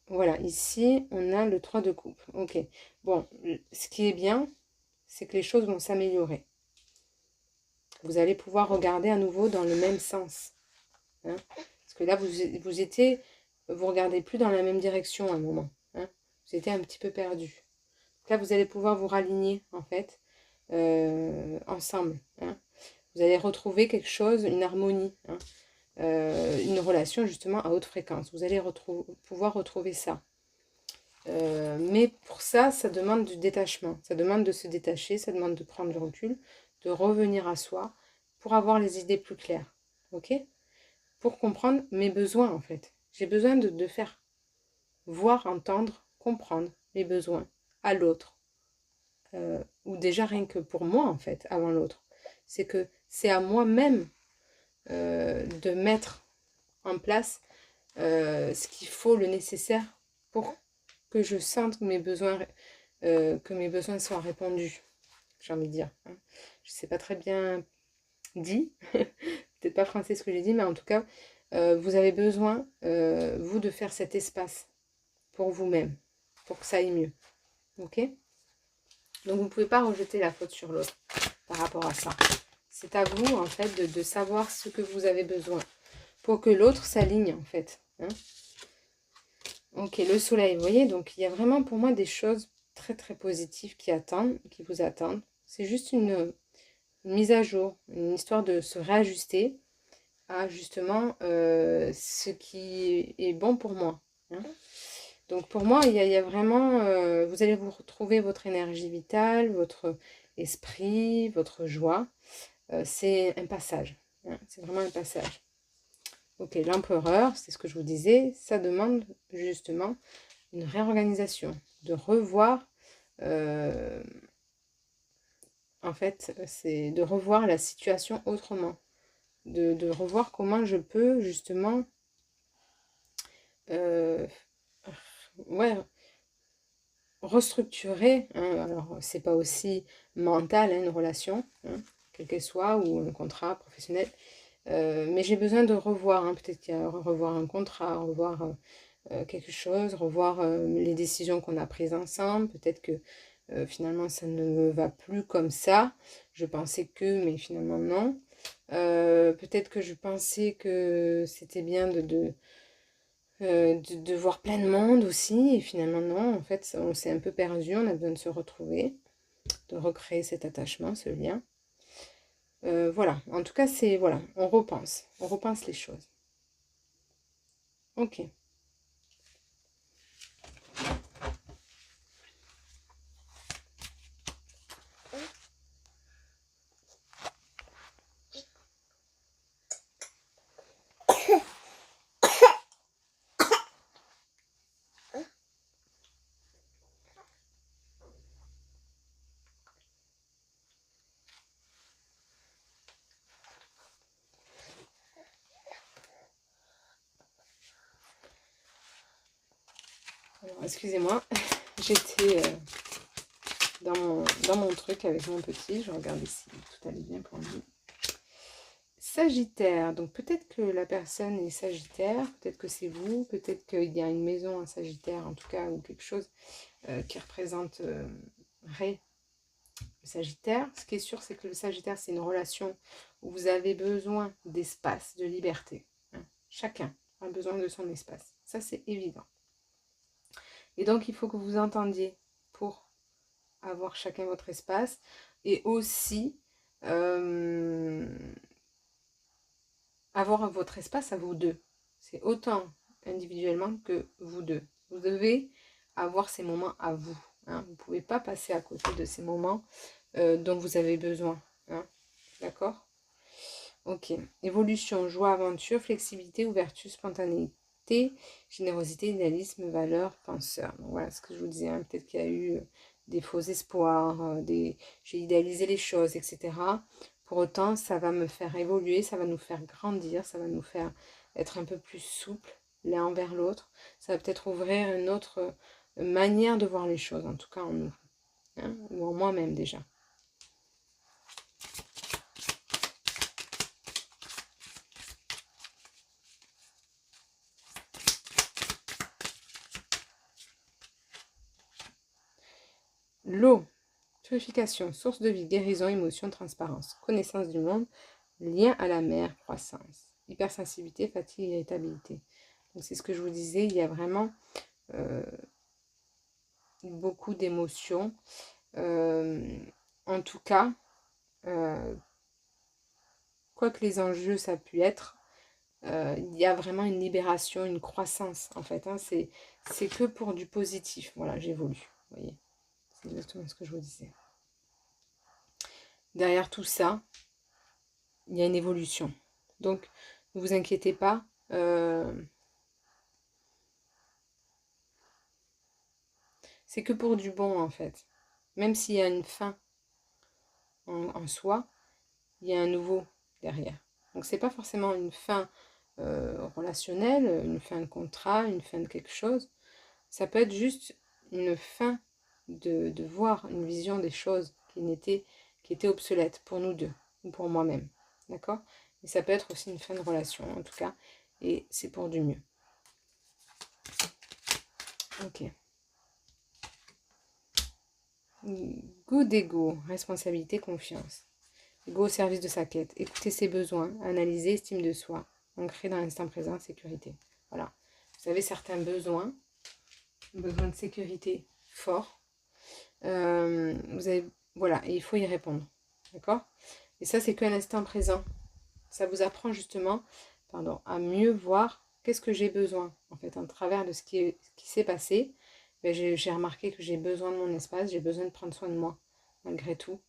voilà, ici on a le 3 de coupe. Ok. Bon, ce qui est bien, c'est que les choses vont s'améliorer. Vous allez pouvoir regarder à nouveau dans le même sens. Hein, parce que là, vous regardez plus dans la même direction à un moment. Hein, vous étiez un petit peu perdu. Là, vous allez pouvoir vous raligner, en fait, ensemble. Hein. Vous allez retrouver quelque chose, une harmonie, hein, une relation, justement, à haute fréquence. Vous allez pouvoir retrouver ça. Mais pour ça, ça demande du détachement. Ça demande de se détacher, ça demande de prendre du recul, de revenir à soi pour avoir les idées plus claires. Ok ? Pour comprendre mes besoins, en fait. J'ai besoin de faire voir, entendre, comprendre mes besoins à l'autre. Ou déjà rien que pour moi, en fait, avant l'autre. C'est que c'est à moi-même de mettre en place ce qu'il faut, le nécessaire pour que je sente que mes besoins soient répondus, j'ai envie de dire. Hein. Je ne sais pas très bien dit, peut-être pas français ce que j'ai dit, mais en tout cas, vous avez besoin, vous, de faire cet espace pour vous-même, pour que ça aille mieux. Ok ? Donc, vous ne pouvez pas rejeter la faute sur l'autre par rapport à ça. C'est à vous, en fait, de savoir ce que vous avez besoin pour que l'autre s'aligne, en fait. Hein. Ok, le soleil, vous voyez, donc il y a vraiment pour moi des choses très très positives qui vous attendent. C'est juste une mise à jour, une histoire de se réajuster à justement ce qui est bon pour moi. Hein. Donc pour moi, il y a vraiment, vous allez vous retrouver votre énergie vitale, votre esprit, votre joie. C'est un passage, hein, c'est vraiment un passage. Ok, l'empereur, c'est ce que je vous disais, ça demande justement une réorganisation, de revoir, en fait, c'est de revoir la situation autrement, de revoir comment je peux justement, ouais, restructurer, hein, alors c'est pas aussi mental, hein, une relation, hein, quelle qu'elle soit, ou un contrat professionnel, mais j'ai besoin de revoir, hein, peut-être qu'il y a revoir un contrat, revoir quelque chose, revoir les décisions qu'on a prises ensemble, peut-être que finalement ça ne me va plus comme ça, je pensais que, mais finalement non, peut-être que je pensais que c'était bien de voir plein de monde aussi, et finalement non, en fait on s'est un peu perdu, on a besoin de se retrouver, de recréer cet attachement, ce lien. Voilà, en tout cas c'est, voilà, on repense les choses. Ok. Alors, excusez-moi, j'étais dans mon truc avec mon petit, je regardais si tout allait bien pour lui. Sagittaire, donc peut-être que la personne est Sagittaire, peut-être que c'est vous, peut-être qu'il y a une maison en Sagittaire en tout cas, ou quelque chose qui représenterait le Sagittaire. Ce qui est sûr, c'est que le Sagittaire, c'est une relation où vous avez besoin d'espace, de liberté. Hein. Chacun a besoin de son espace, ça c'est évident. Et donc il faut que vous entendiez pour avoir chacun votre espace, et aussi avoir votre espace à vous deux. C'est autant individuellement que vous deux. Vous devez avoir ces moments à vous. Hein. Vous ne pouvez pas passer à côté de ces moments dont vous avez besoin. Hein. D'accord ? Ok. Évolution, joie, aventure, flexibilité, ouverture, spontanéité, générosité, idéalisme, valeur, penseur. Donc voilà ce que je vous disais. Hein. Peut-être qu'il y a eu des faux espoirs, j'ai idéalisé les choses, etc. Pour autant, ça va me faire évoluer, ça va nous faire grandir, ça va nous faire être un peu plus souple l'un envers l'autre. Ça va peut-être ouvrir une autre manière de voir les choses, en tout cas en nous, hein, ou en moi-même déjà. L'eau, purification, source de vie, guérison, émotion, transparence, connaissance du monde, lien à la mer, croissance, hypersensibilité, fatigue, irritabilité. Donc c'est ce que je vous disais, il y a vraiment beaucoup d'émotions. En tout cas, quoi que les enjeux ça pu être, il y a vraiment une libération, une croissance en fait. Hein, c'est que pour du positif. Voilà, j'évolue. Vous voyez, c'est exactement ce que je vous disais. Derrière tout ça, il y a une évolution. Donc, ne vous inquiétez pas. C'est que pour du bon en fait. Même s'il y a une fin en soi, il y a un nouveau derrière. Donc c'est pas forcément une fin relationnelle, une fin de contrat, une fin de quelque chose. Ça peut être juste une fin de voir une vision des choses qui était obsolète pour nous deux ou pour moi-même. D'accord? Et ça peut être aussi une fin de relation en tout cas. Et c'est pour du mieux. Ok. Good ego, responsabilité, confiance. Ego au service de sa quête. Écouter ses besoins, analyser, estime de soi. Ancré dans l'instant présent, sécurité. Voilà. Vous avez certains besoins de sécurité forts. Vous avez, voilà, et il faut y répondre. D'accord? Et ça, c'est qu'un instant présent. Ça vous apprend justement, pardon, à mieux voir qu'est-ce que j'ai besoin. En fait, en travers de ce qui s'est passé, ben, j'ai remarqué que j'ai besoin de mon espace, j'ai besoin de prendre soin de moi, malgré tout.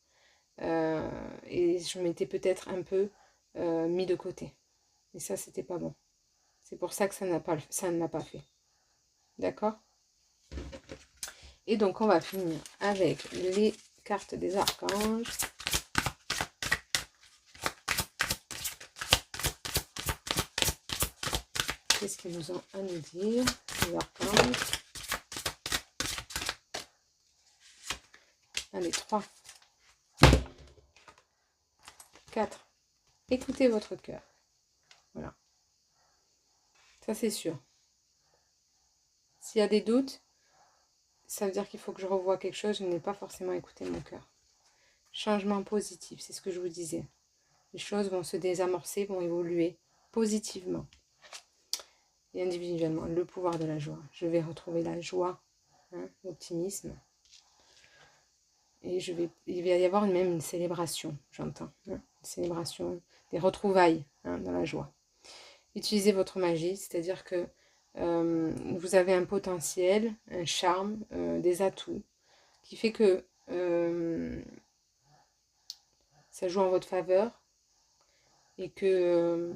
Et je m'étais peut-être un peu mis de côté. Et ça, c'était pas bon. C'est pour ça que ça ne l'a pas fait. D'accord? Et donc, on va finir avec les cartes des archanges. Qu'est-ce qu'ils nous ont à nous dire, les archanges? Allez, 3, 4. Écoutez votre cœur. Voilà. Ça, c'est sûr. S'il y a des doutes, ça veut dire qu'il faut que je revoie quelque chose. Je n'ai pas forcément écouté mon cœur. Changement positif, c'est ce que je vous disais. Les choses vont se désamorcer, vont évoluer positivement. Et individuellement, le pouvoir de la joie. Je vais retrouver la joie, hein, l'optimisme. Et il va y avoir même une célébration, j'entends. Hein, une célébration, des retrouvailles, hein, dans la joie. Utilisez votre magie, c'est-à-dire que vous avez un potentiel, un charme, des atouts, qui fait que ça joue en votre faveur et que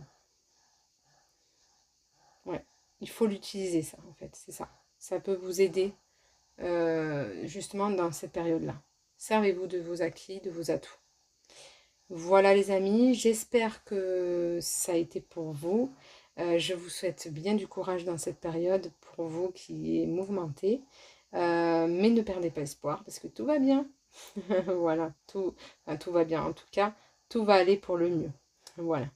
ouais, il faut l'utiliser ça en fait, c'est ça. Ça peut vous aider justement dans cette période-là. Servez-vous de vos acquis, de vos atouts. Voilà les amis, j'espère que ça a été pour vous. Je vous souhaite bien du courage dans cette période pour vous qui est mouvementée. Mais ne perdez pas espoir parce que tout va bien. Voilà, tout va bien. En tout cas, tout va aller pour le mieux. Voilà,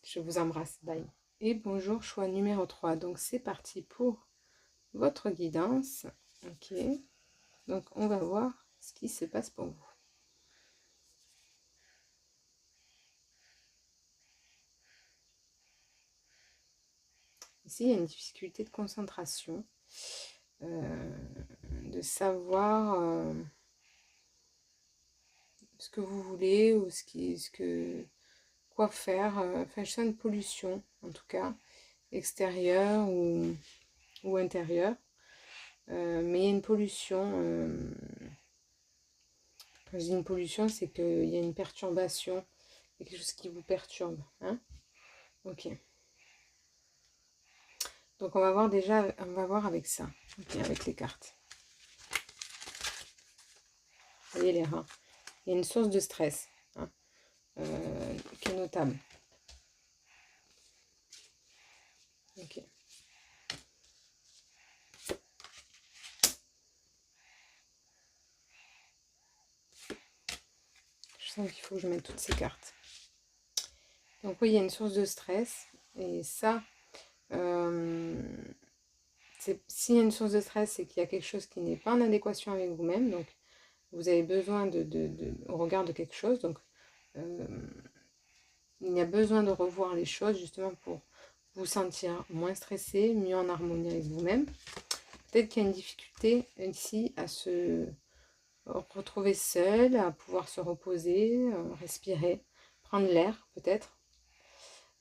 je vous embrasse. Bye. Et bonjour, choix numéro 3. Donc c'est parti pour votre guidance. Ok, donc on va voir ce qui se passe pour vous. Ici, il y a une difficulté de concentration, de savoir ce que vous voulez ou quoi faire. Enfin, je sens une pollution, en tout cas, extérieure ou intérieure. Mais il y a une pollution. Quand je dis une pollution, c'est qu'il y a une perturbation Il y a quelque chose qui vous perturbe. Hein? Ok. Donc on va voir déjà, on va voir avec ça, okay, avec les cartes. Vous voyez les reins. Il y a une source de stress hein, qui est notable. Ok. Je sens qu'il faut que je mette toutes ces cartes. Donc oui, il y a une source de stress. Et ça, s'il y a une source de stress, c'est qu'il y a quelque chose qui n'est pas en adéquation avec vous-même. Donc vous avez besoin au regard de quelque chose. Donc il y a besoin de revoir les choses justement pour vous sentir moins stressé, mieux en harmonie avec vous-même. Peut-être qu'il y a une difficulté ici à se retrouver seul, à pouvoir se reposer, respirer, prendre l'air peut-être,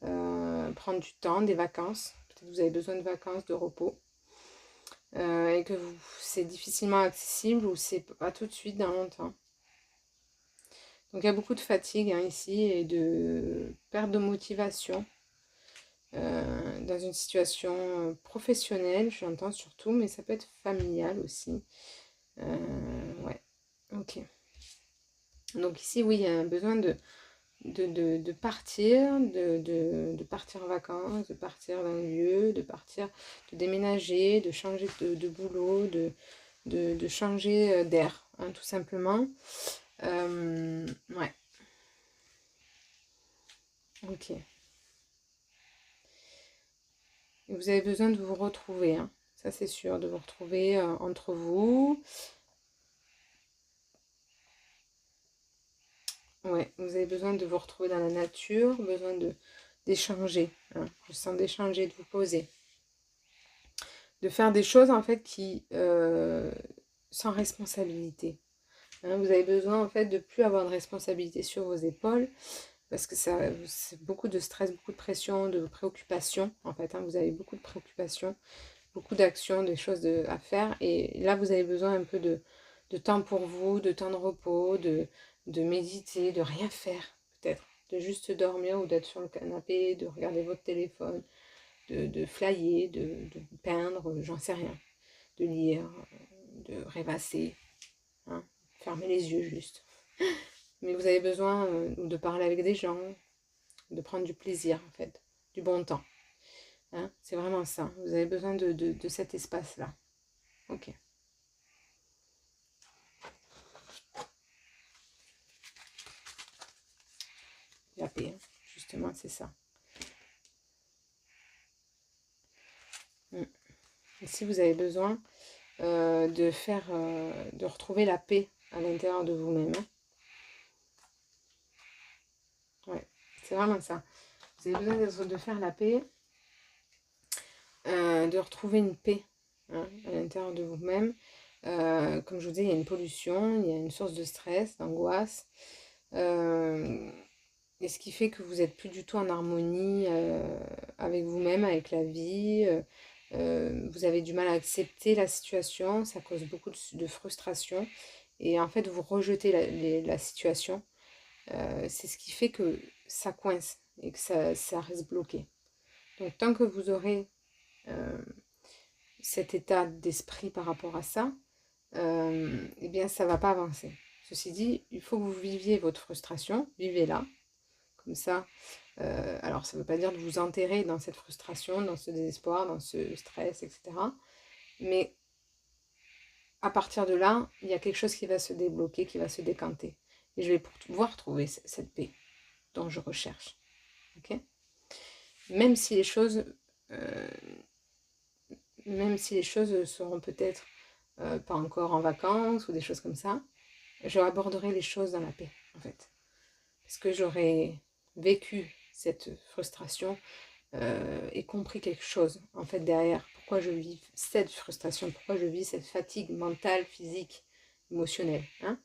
prendre du temps, des vacances. Peut-être que vous avez besoin de vacances, de repos. Et que c'est difficilement accessible ou c'est pas tout de suite dans longtemps. Donc il y a beaucoup de fatigue hein, ici et de perte de motivation dans une situation professionnelle, j'entends surtout, mais ça peut être familial aussi. Ouais, ok. Donc ici, oui, il y a un besoin de partir, de partir en vacances, de partir d'un lieu, de partir, de déménager, de changer de boulot, de changer d'air, hein, tout simplement. Ouais. Ok. Et vous avez besoin de vous retrouver, hein. Ça c'est sûr, de vous retrouver entre vous. Ouais, vous avez besoin de vous retrouver dans la nature, besoin d'échanger, hein. Je sens d'échanger, de vous poser. De faire des choses en fait qui sans responsabilité. Hein, vous avez besoin en fait de plus avoir de responsabilité sur vos épaules parce que c'est beaucoup de stress, beaucoup de pression, de préoccupations en fait. Hein, vous avez beaucoup de préoccupations, beaucoup d'actions, des choses à faire et là vous avez besoin un peu de temps pour vous, de temps de repos, de méditer, de rien faire peut-être, de juste dormir ou d'être sur le canapé, de regarder votre téléphone, de flyer, de peindre, j'en sais rien, de lire, de rêvasser, hein, fermer les yeux juste. Mais vous avez besoin de parler avec des gens, de prendre du plaisir en fait, du bon temps. Hein, c'est vraiment ça, vous avez besoin de cet espace-là. Ok. La paix, hein, justement, c'est ça. Ici, vous avez besoin de retrouver la paix à l'intérieur de vous-même. Hein. Ouais, c'est vraiment ça. Vous avez besoin de faire la paix, de retrouver une paix hein, à l'intérieur de vous-même. Comme je vous dis, il y a une pollution, il y a une source de stress, d'angoisse. Et ce qui fait que vous n'êtes plus du tout en harmonie avec vous-même, avec la vie. Vous avez du mal à accepter la situation, ça cause beaucoup de frustration. Et en fait, vous rejetez la situation. C'est ce qui fait que ça coince et que ça reste bloqué. Donc tant que vous aurez cet état d'esprit par rapport à ça, eh bien ça ne va pas avancer. Ceci dit, il faut que vous viviez votre frustration, vivez-la, comme ça. Alors ça ne veut pas dire de vous enterrer dans cette frustration, dans ce désespoir, dans ce stress, etc. Mais à partir de là, il y a quelque chose qui va se débloquer, qui va se décanter. Et je vais pouvoir trouver cette paix dont je recherche. Okay, même si les choses... même si les choses seront peut-être pas encore en vacances ou des choses comme ça, je aborderai les choses dans la paix, en fait. Parce que j'aurai vécu cette frustration et compris quelque chose, en fait, derrière. Pourquoi je vis cette frustration, pourquoi je vis cette fatigue mentale, physique, émotionnelle. Hein,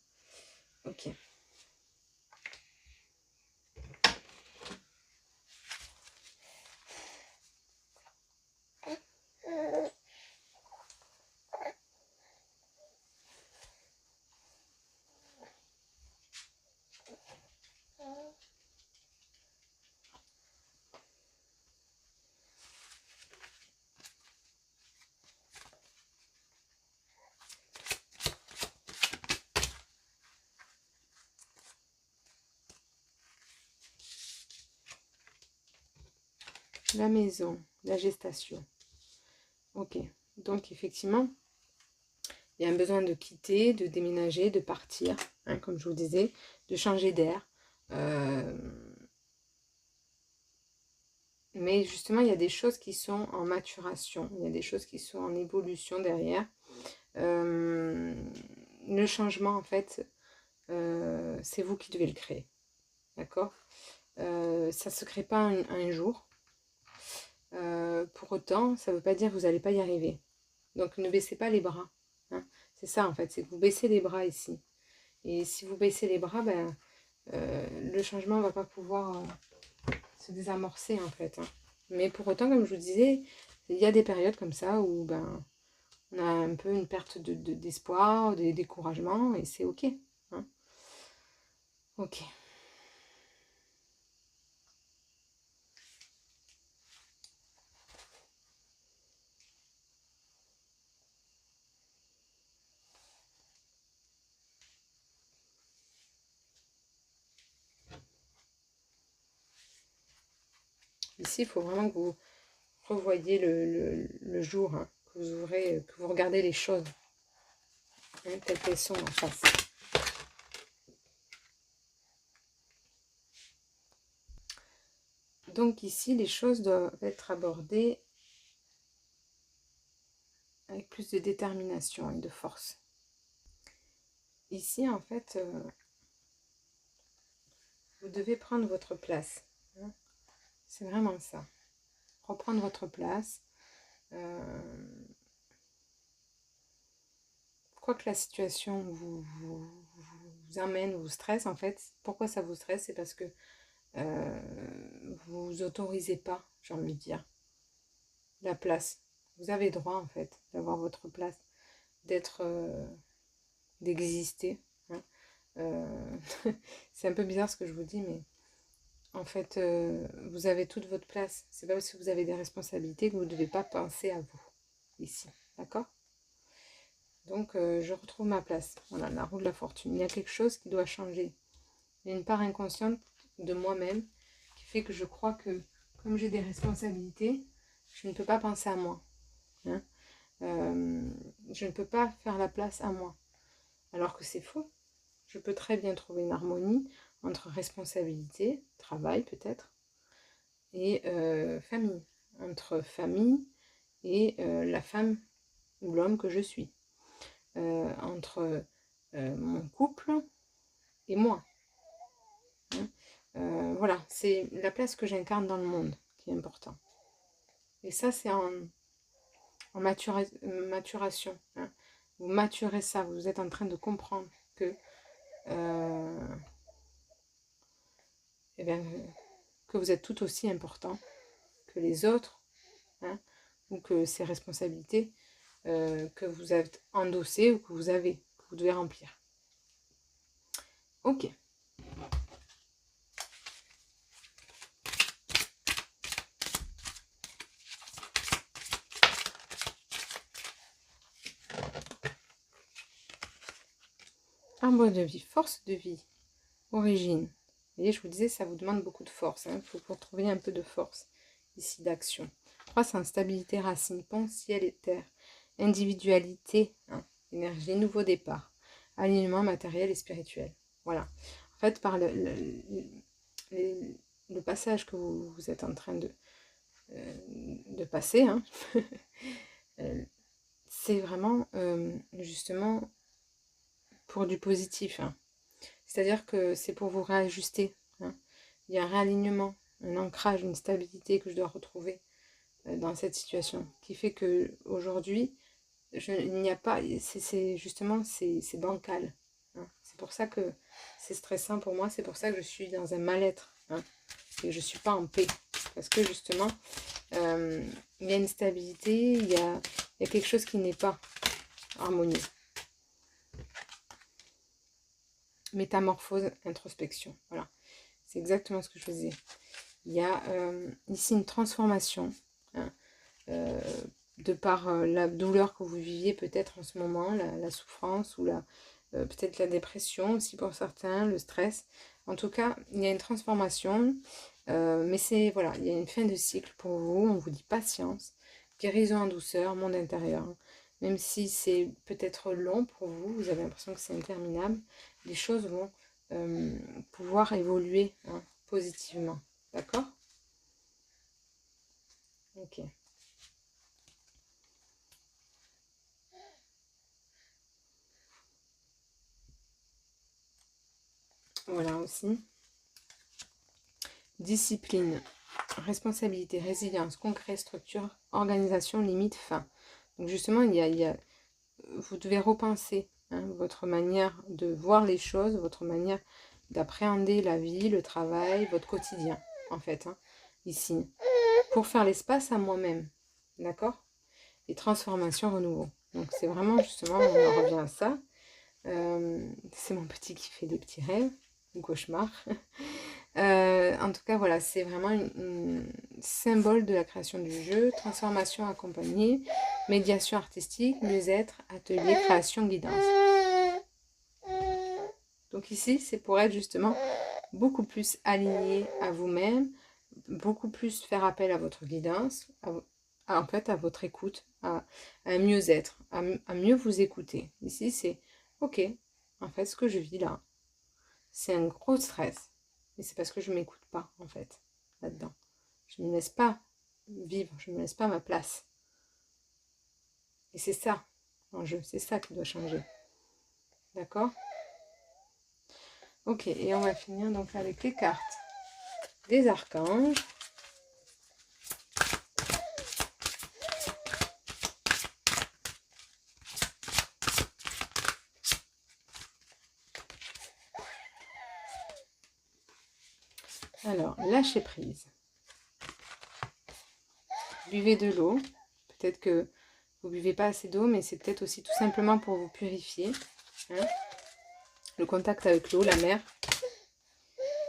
ok. la maison, la gestation. Ok, donc effectivement, il y a un besoin de quitter, de déménager, de partir, hein, comme je vous disais, de changer d'air. Mais justement, il y a des choses qui sont en maturation, il y a des choses qui sont en évolution derrière. Le changement, en fait, c'est vous qui devez le créer. D'accord? Ça ne se crée pas un jour. Pour autant, ça ne veut pas dire que vous n'allez pas y arriver. Donc, ne baissez pas les bras. Hein. C'est ça, en fait, c'est que vous baissez les bras ici. Et si vous baissez les bras, ben, le changement ne va pas pouvoir se désamorcer, en fait. Hein. Mais pour autant, comme je vous disais, il y a des périodes comme ça où ben, on a un peu une perte d'espoir, de découragement, et c'est ok. Hein. Ok. Ici, il faut vraiment que vous revoyez le jour, hein, que vous ouvrez, que vous regardez les choses, hein, telles qu'elles sont en face. Donc ici, les choses doivent être abordées avec plus de détermination et de force. Ici, en fait, vous devez prendre votre place. Hein. C'est vraiment ça. Reprendre votre place. Quoi que la situation vous amène, vous stresse, en fait, pourquoi ça vous stresse? C'est parce que vous autorisez pas, j'ai envie de dire, la place. Vous avez droit, en fait, d'avoir votre place, d'être, d'exister. Hein. C'est un peu bizarre ce que je vous dis, mais en fait, vous avez toute votre place. C'est pas parce que vous avez des responsabilités que vous ne devez pas penser à vous, ici. D'accord? Donc, je retrouve ma place. Voilà, la roue de la fortune. Il y a quelque chose qui doit changer. Il y a une part inconsciente de moi-même qui fait que je crois que, comme j'ai des responsabilités, je ne peux pas penser à moi. Hein. Je ne peux pas faire la place à moi. Alors que c'est faux. Je peux très bien trouver une harmonie entre responsabilité, travail peut-être, et famille. Entre famille et la femme ou l'homme que je suis. Entre mon couple et moi. Hein. Voilà, c'est la place que j'incarne dans le monde qui est important. Et ça, c'est en maturation. Hein. Vous maturez ça, vous êtes en train de comprendre que, eh bien, que vous êtes tout aussi important que les autres, hein, ou que ces responsabilités que vous avez endossées ou que vous avez, que vous devez remplir. Ok. Arbre de vie, force de vie, origine. Vous voyez, je vous disais, ça vous demande beaucoup de force. Il faut que vous retrouviez un peu de force ici d'action. Croissance, stabilité, racine, pont, ciel et terre. Individualité, hein, énergie, nouveau départ. Alignement matériel et spirituel. Voilà. En fait, par le passage que vous êtes en train de passer, hein, c'est vraiment justement pour du positif. Hein. C'est-à-dire que c'est pour vous réajuster. Hein. Il y a un réalignement, un ancrage, une stabilité que je dois retrouver dans cette situation, qui fait que aujourd'hui, il n'y a pas, justement, c'est bancal. Hein. C'est pour ça que c'est stressant pour moi, c'est pour ça que je suis dans un mal-être. Hein. Et je ne suis pas en paix. Parce que justement, il y a une stabilité, il y a quelque chose qui n'est pas harmonieux. Métamorphose, introspection. Voilà. C'est exactement ce que je faisais. Il y a ici une transformation. Hein, de par la douleur que vous viviez peut-être en ce moment, la souffrance ou peut-être la dépression aussi pour certains, le stress. En tout cas, il y a une transformation. Mais c'est, voilà, il y a une fin de cycle pour vous. On vous dit patience, guérison en douceur, monde intérieur. Même si c'est peut-être long pour vous, vous avez l'impression que c'est interminable, les choses vont pouvoir évoluer hein, positivement. D'accord? Ok. Voilà aussi. Discipline, responsabilité, résilience, concret, structure, organisation, limite, fin. Donc justement, vous devez repenser hein, votre manière de voir les choses, votre manière d'appréhender la vie, le travail, votre quotidien, en fait, hein, ici, pour faire l'espace à moi-même, d'accord? Et transformation, renouveau. Donc c'est vraiment, justement, on en revient à ça. C'est mon petit qui fait des petits rêves, cauchemars. En tout cas, voilà, c'est vraiment un symbole de la création du jeu, transformation accompagnée, médiation artistique, mieux-être, atelier, création, guidance. Donc ici, c'est pour être justement beaucoup plus aligné à vous-même, beaucoup plus faire appel à votre guidance, en fait, à votre écoute, à un mieux-être, à mieux vous écouter. Ici, c'est ok, en fait, ce que je vis là, c'est un gros stress. Et c'est parce que je ne m'écoute pas, en fait, là-dedans. Je ne me laisse pas vivre, je ne me laisse pas ma place. Et c'est ça, l'enjeu, c'est ça qui doit changer. D'accord? Ok, et on va finir donc avec les cartes des archanges. Alors, lâchez prise. Buvez de l'eau. Peut-être que vous ne buvez pas assez d'eau, mais c'est peut-être aussi tout simplement pour vous purifier. Hein. Le contact avec l'eau, la mer.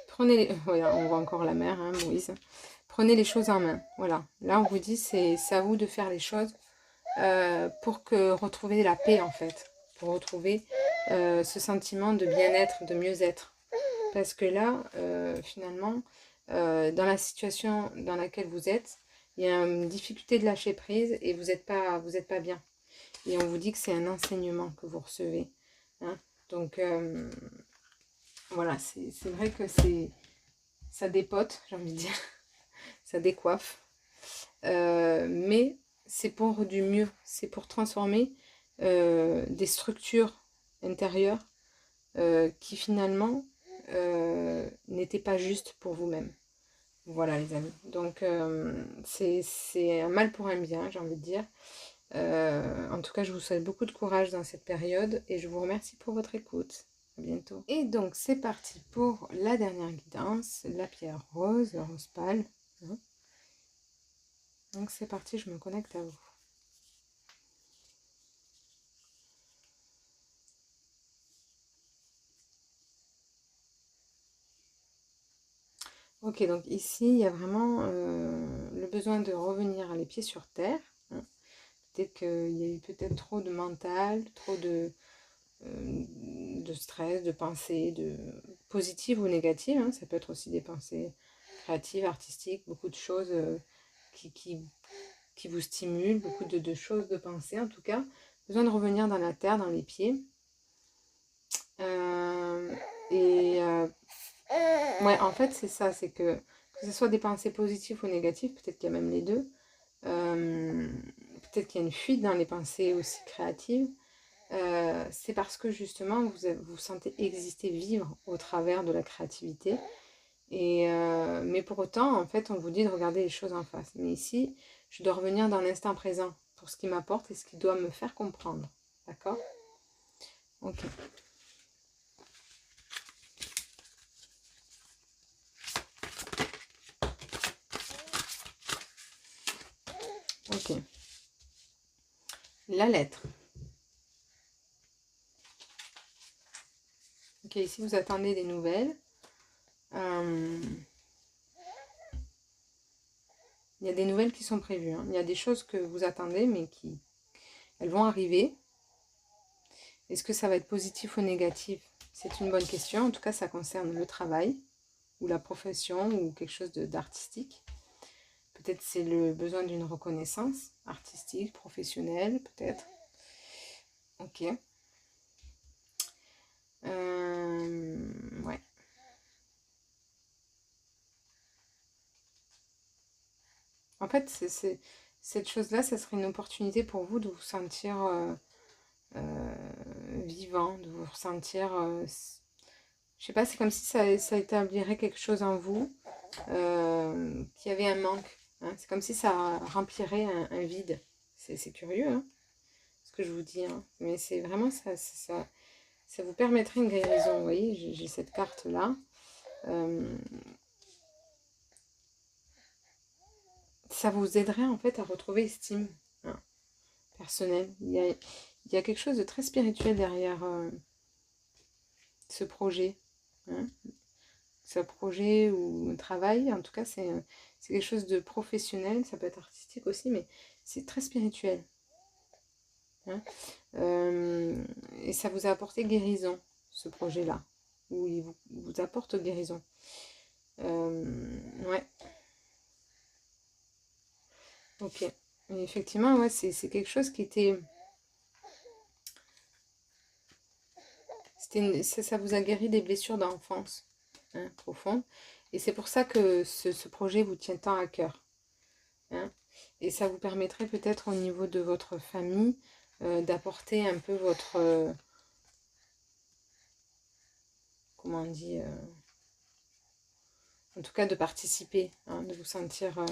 Prenez, voilà, on voit encore la mer, hein, Moïse. Prenez les choses en main. Voilà. Là, on vous dit, c'est à vous de faire les choses pour retrouver la paix, en fait. Pour retrouver ce sentiment de bien-être, de mieux-être. Parce que là, finalement, dans la situation dans laquelle vous êtes, il y a une difficulté de lâcher prise et vous n'êtes pas bien. Et on vous dit que c'est un enseignement que vous recevez. Hein. Donc, voilà, c'est vrai que ça dépote, j'ai envie de dire. Ça décoiffe. Mais c'est pour du mieux. C'est pour transformer des structures intérieures qui finalement n'étaient pas justes pour vous-même. Voilà les amis. Donc c'est un mal pour un bien, j'ai envie de dire. En tout cas, je vous souhaite beaucoup de courage dans cette période et je vous remercie pour votre écoute. À bientôt. Et donc c'est parti pour la dernière guidance, la pierre rose, le rose pâle. Donc c'est parti, je me connecte à vous. Ok, donc ici, il y a vraiment le besoin de revenir les pieds sur terre. Hein. Peut-être qu'il y a eu peut-être trop de mental, trop de stress, de pensées, positives ou négatives. Hein. Ça peut être aussi des pensées créatives, artistiques, beaucoup de choses qui vous stimulent, beaucoup de choses de pensée en tout cas. Besoin de revenir dans la terre, dans les pieds. Ouais, en fait, c'est ça, c'est que ce soit des pensées positives ou négatives, peut-être qu'il y a même les deux, peut-être qu'il y a une fuite dans les pensées aussi créatives, c'est parce que justement, vous sentez exister, vivre au travers de la créativité. Mais pour autant, en fait, on vous dit de regarder les choses en face. Mais ici, je dois revenir dans l'instant présent pour ce qui m'apporte et ce qui doit me faire comprendre. D'accord? Ok. Ok. La lettre. Ok, ici vous attendez des nouvelles. Il y a des nouvelles qui sont prévues. Hein. Il y a des choses que vous attendez, mais elles vont arriver. Est-ce que ça va être positif ou négatif? C'est une bonne question. En tout cas, ça concerne le travail. ou la profession ou quelque chose d'artistique. Peut-être c'est le besoin d'une reconnaissance artistique, professionnelle, peut-être. Ok. Ouais. En fait, cette chose-là, ça serait une opportunité pour vous de vous sentir vivant, de vous ressentir... je sais pas, c'est comme si ça établirait quelque chose en vous qui avait un manque. Hein. C'est comme si ça remplirait un vide. C'est curieux, hein, ce que je vous dis. Hein. Mais c'est vraiment ça vous permettrait une guérison. Vous voyez, j'ai cette carte-là. Ça vous aiderait en fait à retrouver estime hein, personnelle. Il y a quelque chose de très spirituel derrière ce projet. Hein. Ce projet ou travail, en tout cas, c'est quelque chose de professionnel. Ça peut être artistique aussi, mais c'est très spirituel. Hein. Et ça vous a apporté guérison, ce projet-là. Ou il vous apporte guérison. Ouais. Ok. Et effectivement, ouais, c'est quelque chose qui était... ça vous a guéri des blessures d'enfance hein, profondes. Et c'est pour ça que ce projet vous tient tant à cœur. Hein. Et ça vous permettrait peut-être au niveau de votre famille d'apporter un peu votre... comment on dit en tout cas de participer, hein, de vous sentir...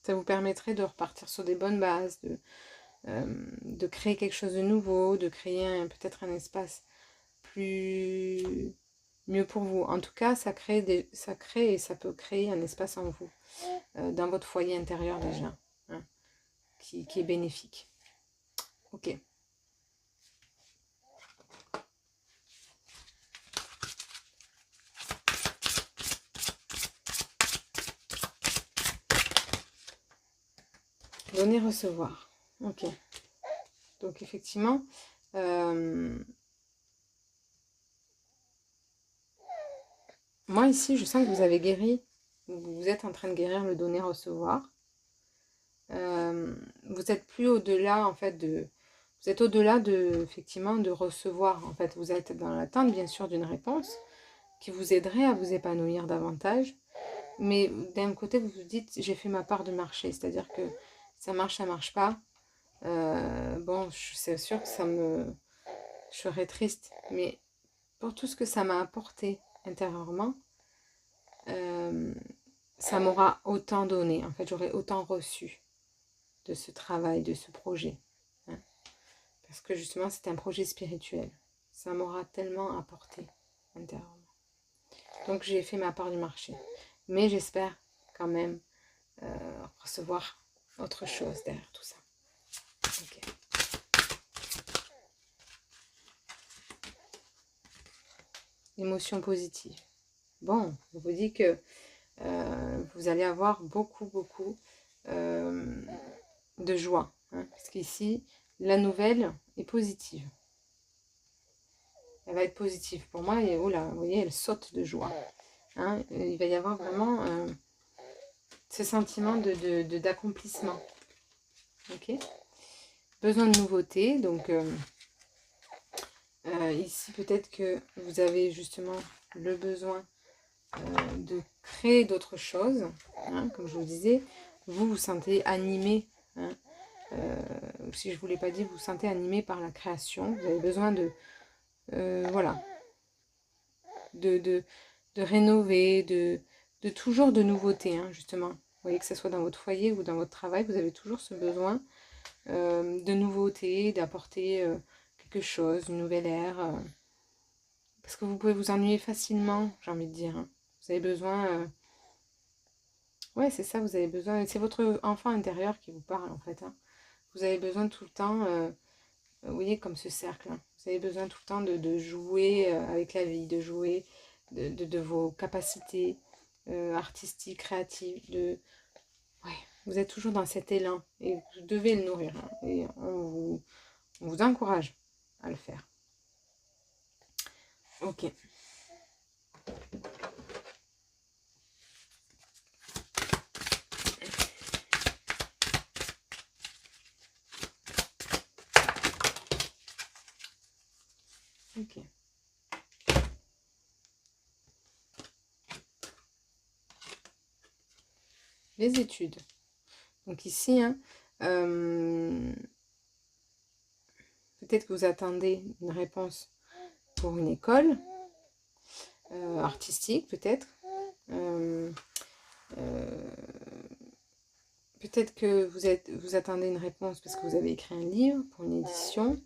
ça vous permettrait de repartir sur des bonnes bases, de créer quelque chose de nouveau, de créer peut-être un espace plus mieux pour vous. En tout cas, ça crée et ça peut créer un espace en vous, dans votre foyer intérieur déjà, hein, qui est bénéfique. Ok. Donner, recevoir. Ok. Donc effectivement, moi ici, je sens que vous avez guéri. Vous êtes en train de guérir le donner, recevoir. Vous êtes plus au-delà en fait de... Vous êtes au-delà de, effectivement, de recevoir. En fait, vous êtes dans l'attente, bien sûr, d'une réponse qui vous aiderait à vous épanouir davantage. Mais d'un côté, vous vous dites, j'ai fait ma part de marché. C'est-à-dire que ça marche pas. Bon, c'est sûr que je serais triste. Mais pour tout ce que ça m'a apporté intérieurement, ça m'aura autant donné. En fait, j'aurais autant reçu de ce travail, de ce projet. Hein. Parce que justement, c'est un projet spirituel. Ça m'aura tellement apporté intérieurement. Donc, j'ai fait ma part du marché. Mais j'espère quand même recevoir autre chose derrière tout ça. Okay. Émotion positive. Bon, je vous dis que vous allez avoir beaucoup de joie. Hein, parce qu'ici, la nouvelle est positive. Elle va être positive. Pour moi, et, oh là, vous voyez, elle saute de joie. Hein, il va y avoir vraiment ce sentiment d'accomplissement. Ok. Besoin de nouveauté. Donc, ici, peut-être que vous avez justement le besoin de créer d'autres choses. Hein, comme je vous disais, vous vous sentez animé. Hein, si je ne vous l'ai pas dit, vous vous sentez animé par la création. Vous avez besoin de... voilà. De rénover, de toujours de nouveautés, hein, justement. Vous voyez que ce soit dans votre foyer ou dans votre travail, vous avez toujours ce besoin de nouveautés, d'apporter quelque chose, une nouvelle ère. Parce que vous pouvez vous ennuyer facilement, j'ai envie de dire. Hein. Vous avez besoin... ouais, c'est ça, vous avez besoin... C'est votre enfant intérieur qui vous parle, en fait. Hein. Vous avez besoin tout le temps... vous voyez, comme ce cercle. Hein. Vous avez besoin tout le temps de jouer avec la vie, de jouer de vos capacités artistiques, créatives. Ouais, vous êtes toujours dans cet élan et vous devez le nourrir. Hein, et on vous encourage à le faire. Ok. Ok. Les études. Donc ici, hein, peut-être que vous attendez une réponse pour une école artistique, peut-être. Peut-être que vous attendez une réponse parce que vous avez écrit un livre pour une édition.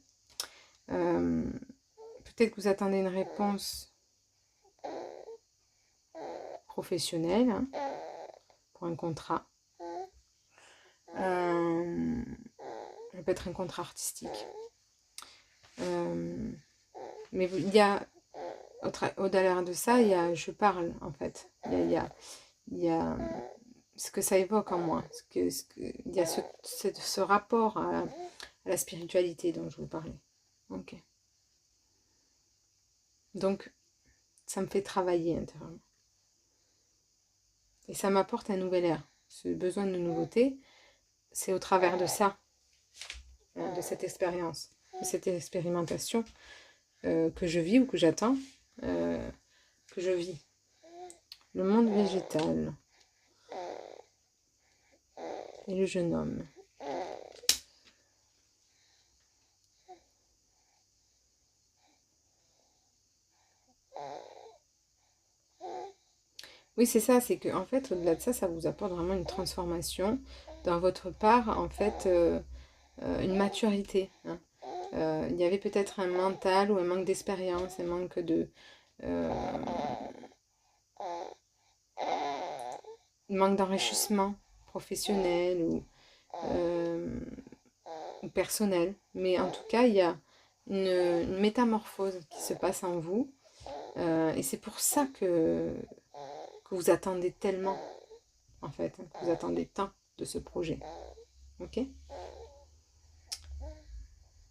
Peut-être que vous attendez une réponse professionnelle, hein, pour un contrat. Ça peut être un contrat artistique. Mais il y a, au-delà de ça, il y a je parle, en fait. Il y a ce que ça évoque en moi. Il y a ce rapport à la spiritualité dont je vous parlais. Ok. Donc, ça me fait travailler intérieurement. Et ça m'apporte un nouvel air. Ce besoin de nouveauté, c'est au travers de ça, de cette expérience, de cette expérimentation que je vis ou que j'attends, que je vis. Le monde végétal et le jeune homme. Oui, c'est ça, c'est que en fait, au-delà de ça, ça vous apporte vraiment une transformation dans votre part, en fait, une maturité. Hein. Il y avait peut-être un mental ou un manque d'expérience, un manque de manque d'enrichissement professionnel ou personnel. Mais en tout cas, il y a une métamorphose qui se passe en vous. Et c'est pour ça que vous attendez tellement, en fait, hein, que vous attendez tant de ce projet. Ok?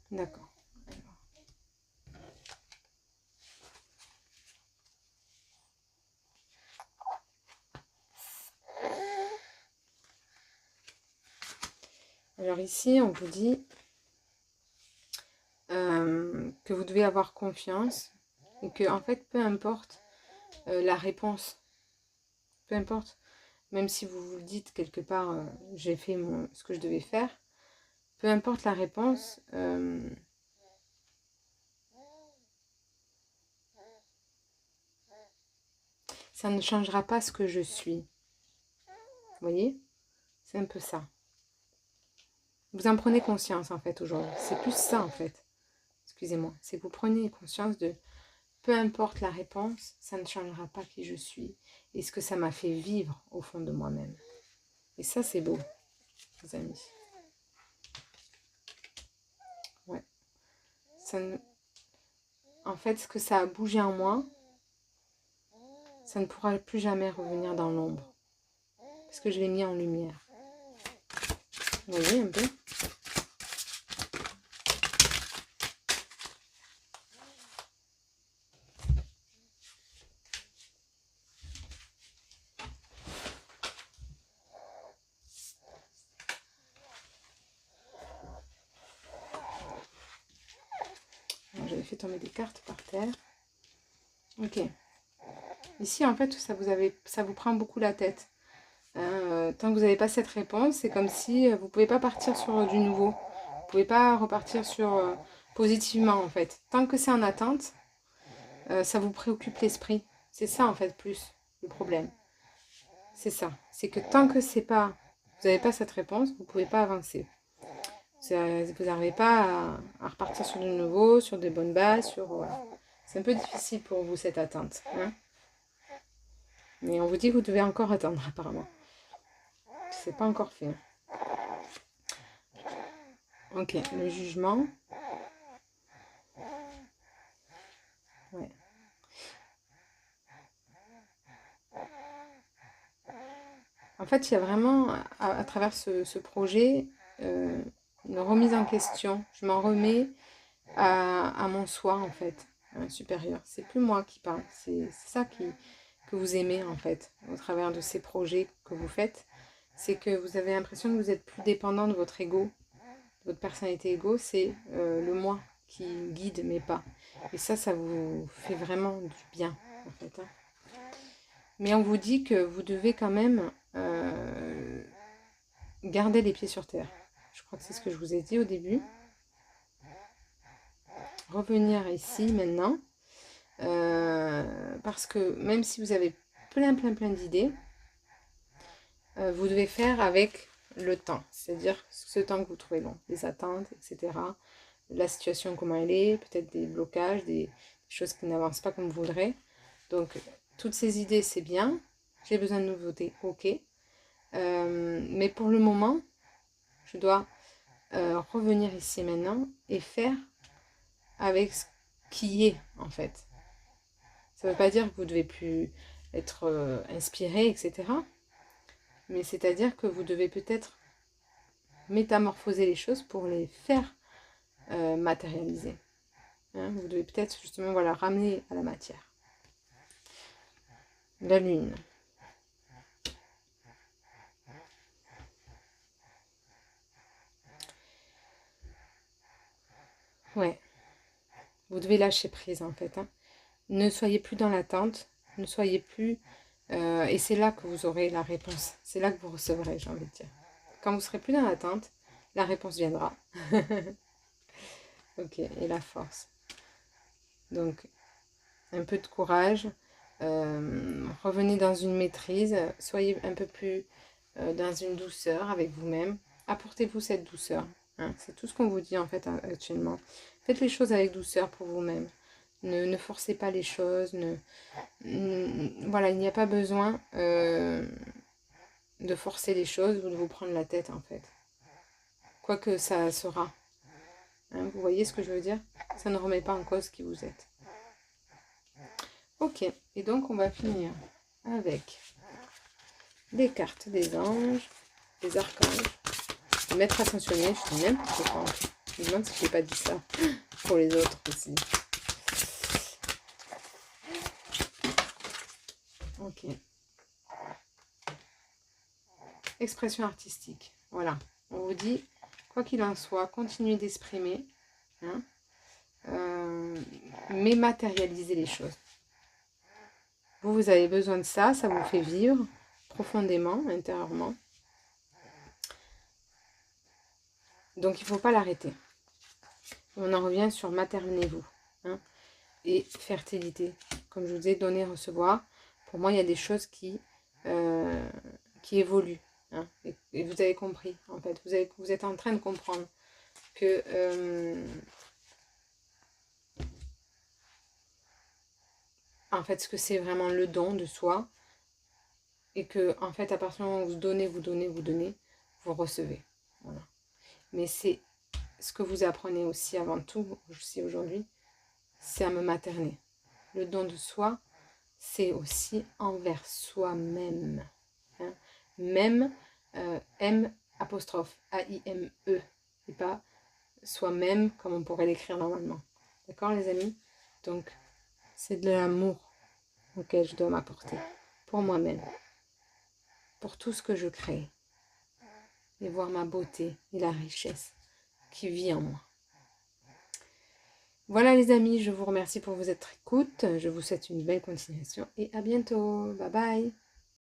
D'accord. Alors ici, on vous dit que vous devez avoir confiance et que, en fait, peu importe la réponse, peu importe, même si vous vous le dites quelque part, j'ai fait ce que je devais faire, peu importe la réponse, ça ne changera pas ce que je suis. Vous voyez? C'est un peu ça. Vous en prenez conscience, en fait, aujourd'hui. C'est plus ça, en fait. Excusez-moi. C'est que vous prenez conscience de peu importe la réponse, ça ne changera pas qui je suis et ce que ça m'a fait vivre au fond de moi-même. Et ça, c'est beau, les amis. Ouais. Ça ne... En fait, ce que ça a bougé en moi, ça ne pourra plus jamais revenir dans l'ombre. Parce que je l'ai mis en lumière. Vous voyez un peu? J'avais fait tomber des cartes par terre. Ok. Ici, en fait, ça vous prend beaucoup la tête. Tant que vous n'avez pas cette réponse, c'est comme si vous ne pouvez pas partir sur du nouveau. Vous ne pouvez pas repartir sur positivement, en fait. Tant que c'est en attente, ça vous préoccupe l'esprit. C'est ça, en fait, plus le problème. C'est ça. C'est que tant que c'est pas, vous n'avez pas cette réponse, vous ne pouvez pas avancer. Vous n'arrivez pas à repartir sur du nouveau, sur des bonnes bases, voilà. C'est un peu difficile pour vous, cette attente. Hein, mais on vous dit que vous devez encore attendre, apparemment. C'est pas encore fait. Ok, le jugement. Ouais. En fait, il y a vraiment, à travers ce projet, une remise en question. Je m'en remets à mon soi, en fait. supérieur. C'est plus moi qui parle, c'est ça que vous aimez en fait, au travers de ces projets que vous faites. C'est que vous avez l'impression que vous êtes plus dépendant de votre ego, de votre personnalité ego, c'est le moi qui guide mes pas. Et ça vous fait vraiment du bien en fait. Hein. Mais on vous dit que vous devez quand même garder les pieds sur terre. Je crois que c'est ce que je vous ai dit au début. Revenir ici maintenant. Parce que même si vous avez plein d'idées, vous devez faire avec le temps. C'est-à-dire ce temps que vous trouvez long. Les attentes, etc. La situation, comment elle est. Peut-être des blocages, des choses qui n'avancent pas comme vous voudrez. Donc, toutes ces idées, c'est bien. J'ai besoin de nouveautés, ok. Mais pour le moment, je dois revenir ici maintenant et faire avec ce qui est, en fait. Ça ne veut pas dire que vous ne devez plus être inspiré, etc. Mais c'est-à-dire que vous devez peut-être métamorphoser les choses pour les faire matérialiser. Hein, vous devez peut-être justement voilà, ramener à la matière. La lune. Ouais. Vous devez lâcher prise en fait. Hein. Ne soyez plus dans l'attente. Ne soyez plus... et c'est là que vous aurez la réponse. C'est là que vous recevrez, j'ai envie de dire. Quand vous serez plus dans l'attente, la réponse viendra. Ok, et la force. Donc, un peu de courage. Revenez dans une maîtrise. Soyez un peu plus dans une douceur avec vous-même. Apportez-vous cette douceur. Hein. C'est tout ce qu'on vous dit en fait actuellement. Faites les choses avec douceur pour vous-même. Ne forcez pas les choses. Voilà, il n'y a pas besoin de forcer les choses ou de vous prendre la tête en fait. Quoi que ça sera. Hein, vous voyez ce que je veux dire? Ça ne remet pas en cause qui vous êtes. Ok, et donc on va finir avec les cartes des anges, des archanges, le maître ascensionné, je dis n'importe quoi. Je me demande si je n'ai pas dit ça pour les autres aussi. Ok. Expression artistique. Voilà. On vous dit, quoi qu'il en soit, continuez d'exprimer, hein, mais matérialisez les choses. Vous avez besoin de ça, ça vous fait vivre profondément, intérieurement. Donc il ne faut pas l'arrêter. On en revient sur maternez-vous. Hein, et fertilité. Comme je vous ai donné, recevoir. Pour moi, il y a des choses qui évoluent. Hein, et vous avez compris, en fait. Vous êtes en train de comprendre que en fait, ce que c'est vraiment le don de soi. Et que, en fait, à partir du moment où vous donnez, vous recevez. Voilà. Mais c'est ce que vous apprenez aussi avant tout, aussi aujourd'hui, c'est à me materner. Le don de soi, c'est aussi envers soi-même. Hein. Même, M apostrophe, A-I-M-E, et pas soi-même comme on pourrait l'écrire normalement. D'accord les amis? Donc, c'est de l'amour auquel je dois m'apporter pour moi-même, pour tout ce que je crée, et voir ma beauté et la richesse qui vit en moi. Voilà les amis, je vous remercie pour votre écoute. Je vous souhaite une belle continuation et à bientôt. Bye bye.